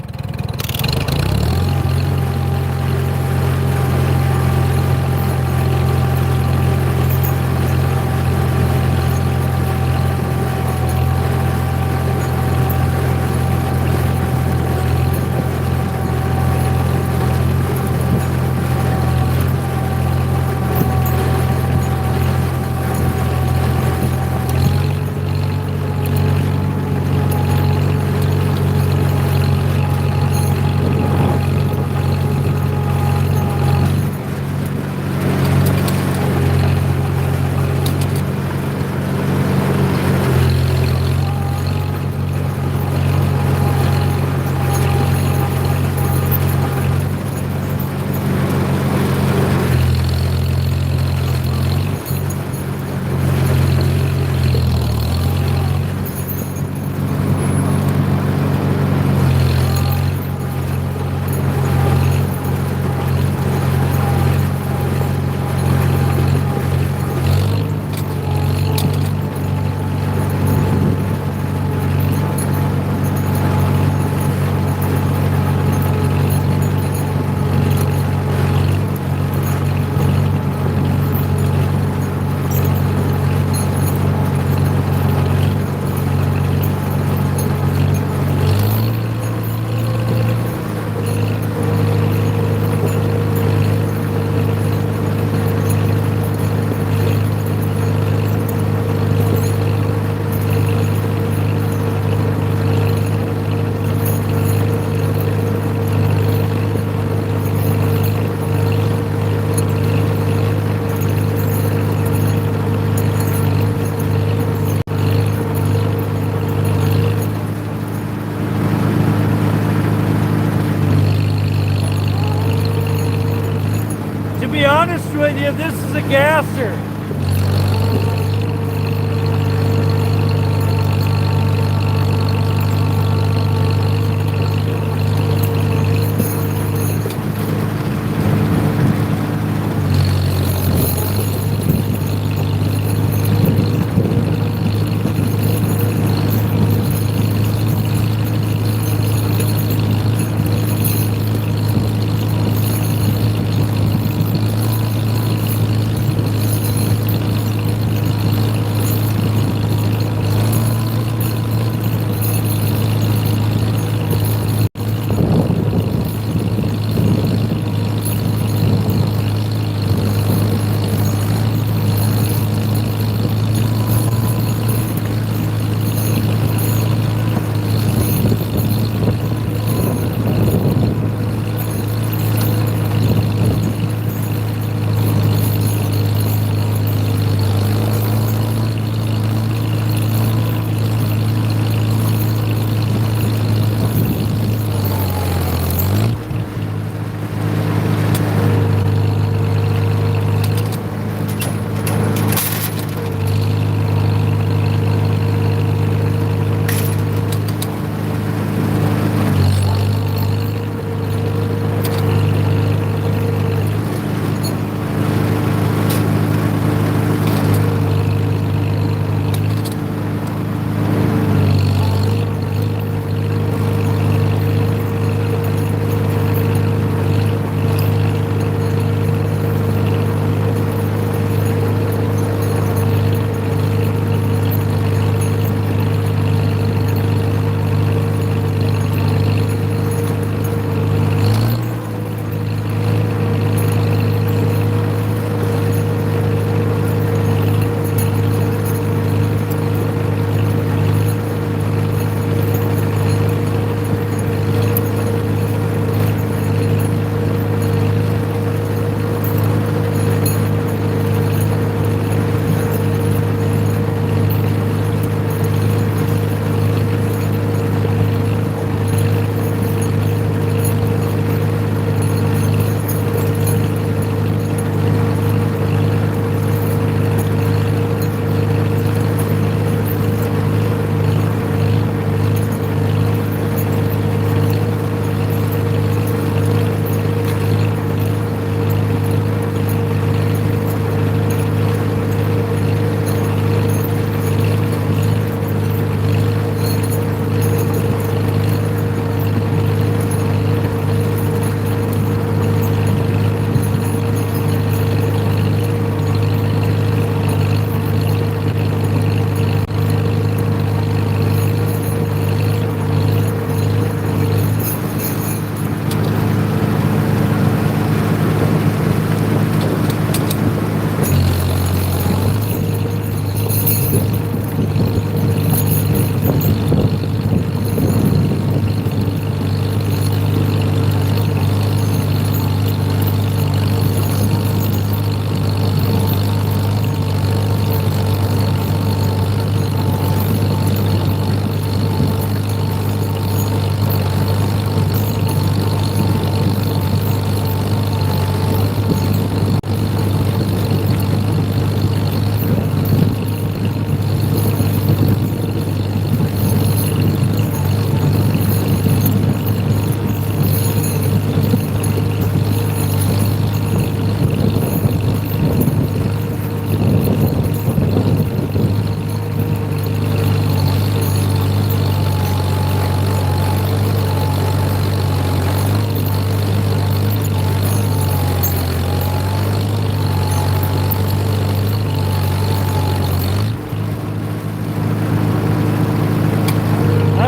To be honest with you, this is a gasser.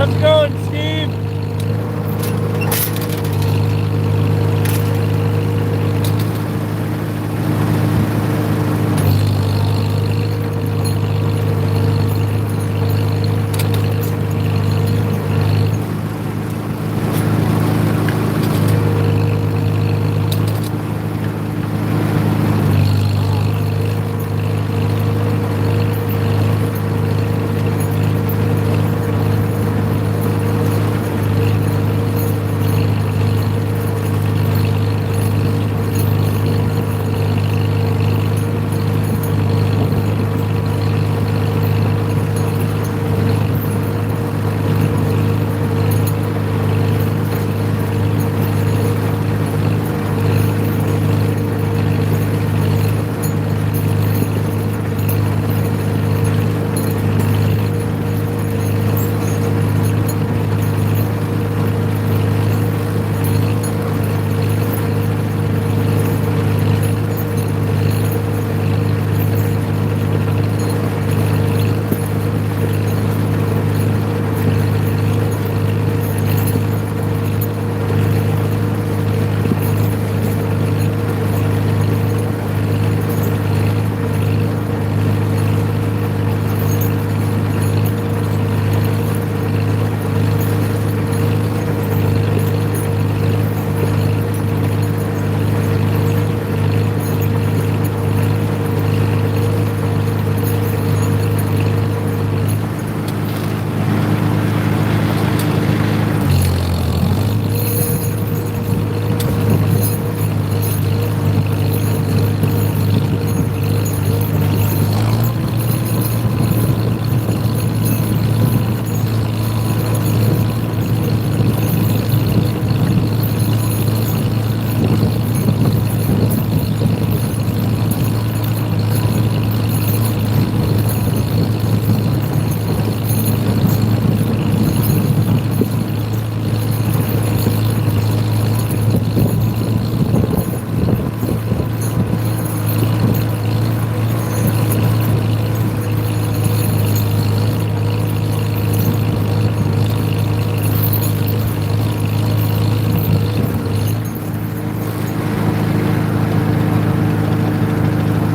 How's it going, Steve?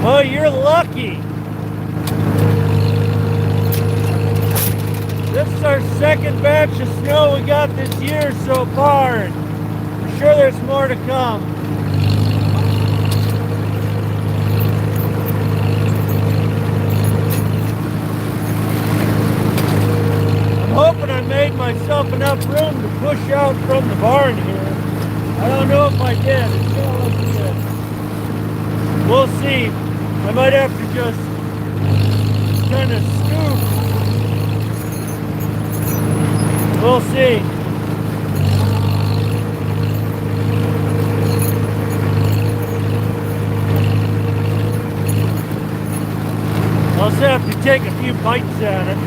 Oh, you're lucky. This is our second batch of snow we got this year so far, and I'm sure there's more to come. I'm hoping I made myself enough room to push out from the barn here. I don't know if I did. It's gonna look good. We'll see. I might have to just kind of scoop. We'll see. I'll just have to take a few bites at it.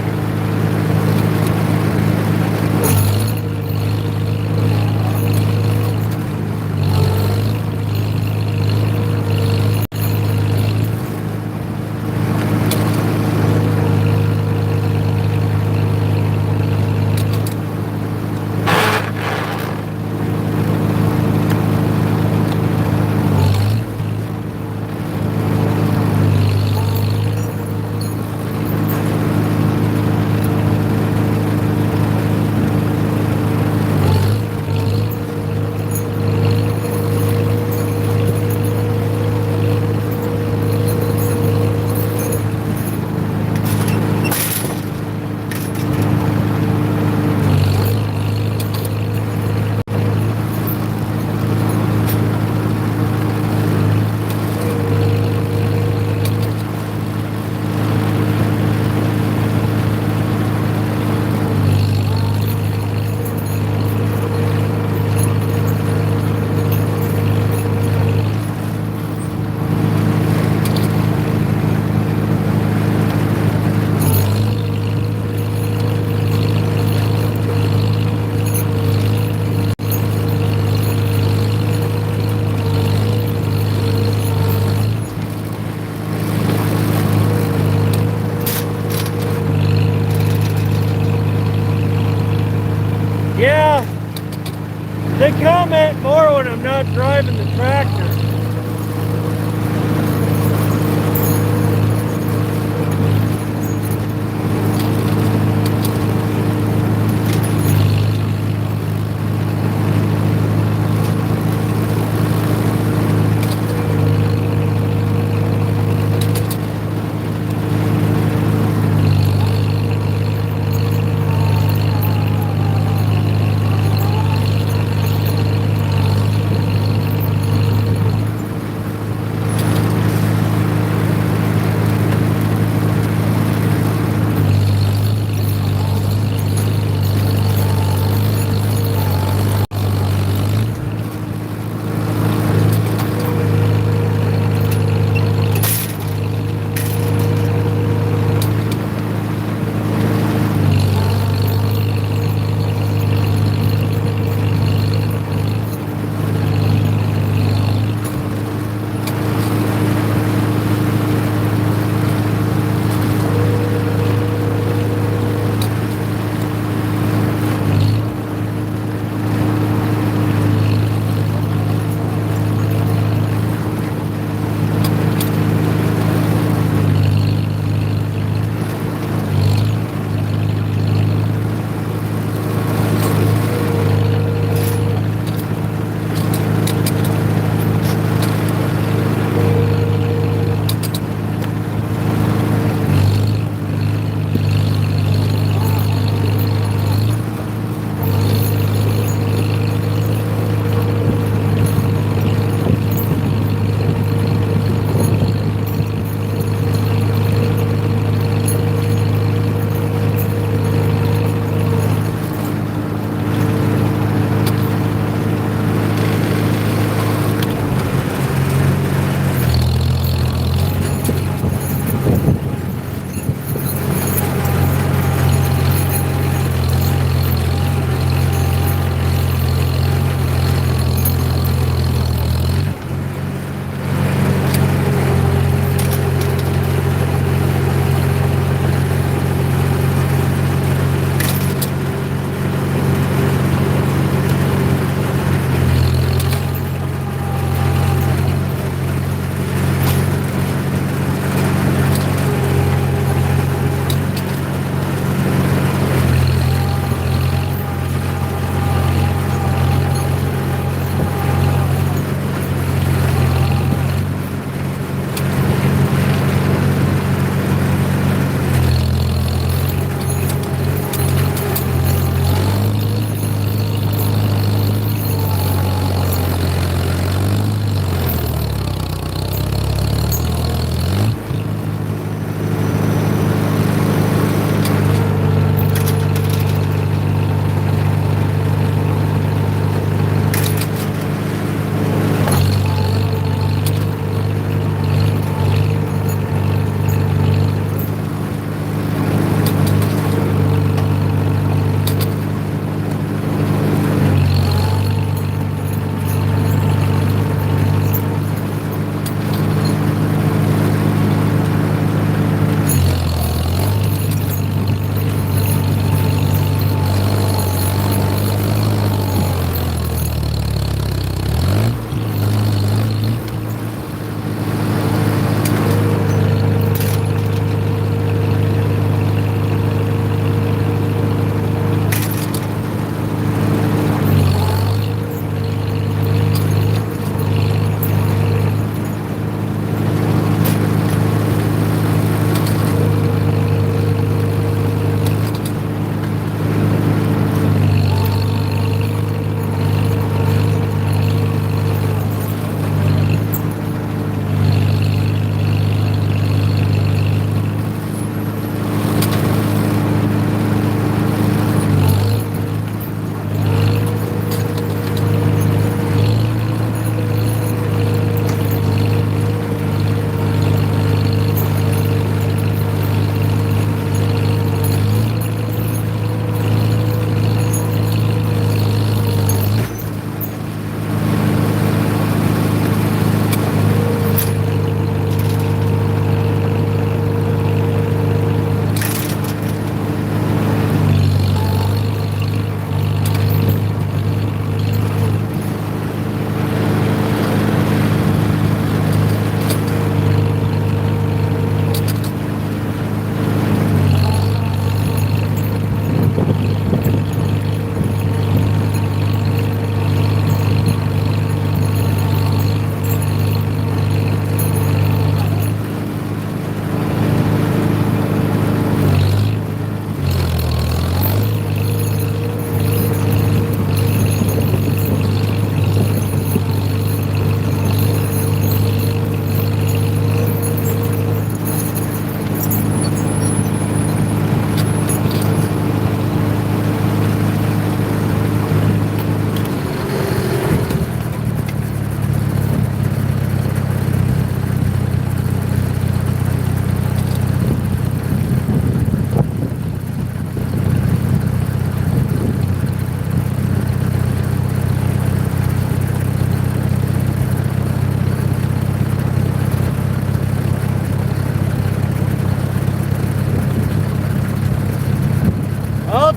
Yeah, they comment more when I'm not driving the tractor.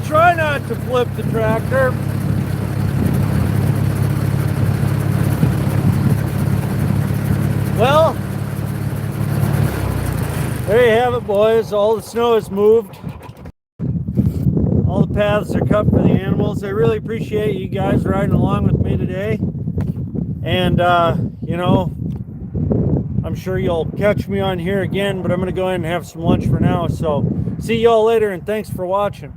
try not to flip the tractor. Well, there you have it, boys. All the snow is moved. All the paths are cut for the animals. I really appreciate you guys riding along with me today. And, you know, I'm sure you'll catch me on here again, but I'm going to go ahead and have some lunch for now. So see y'all later, and thanks for watching.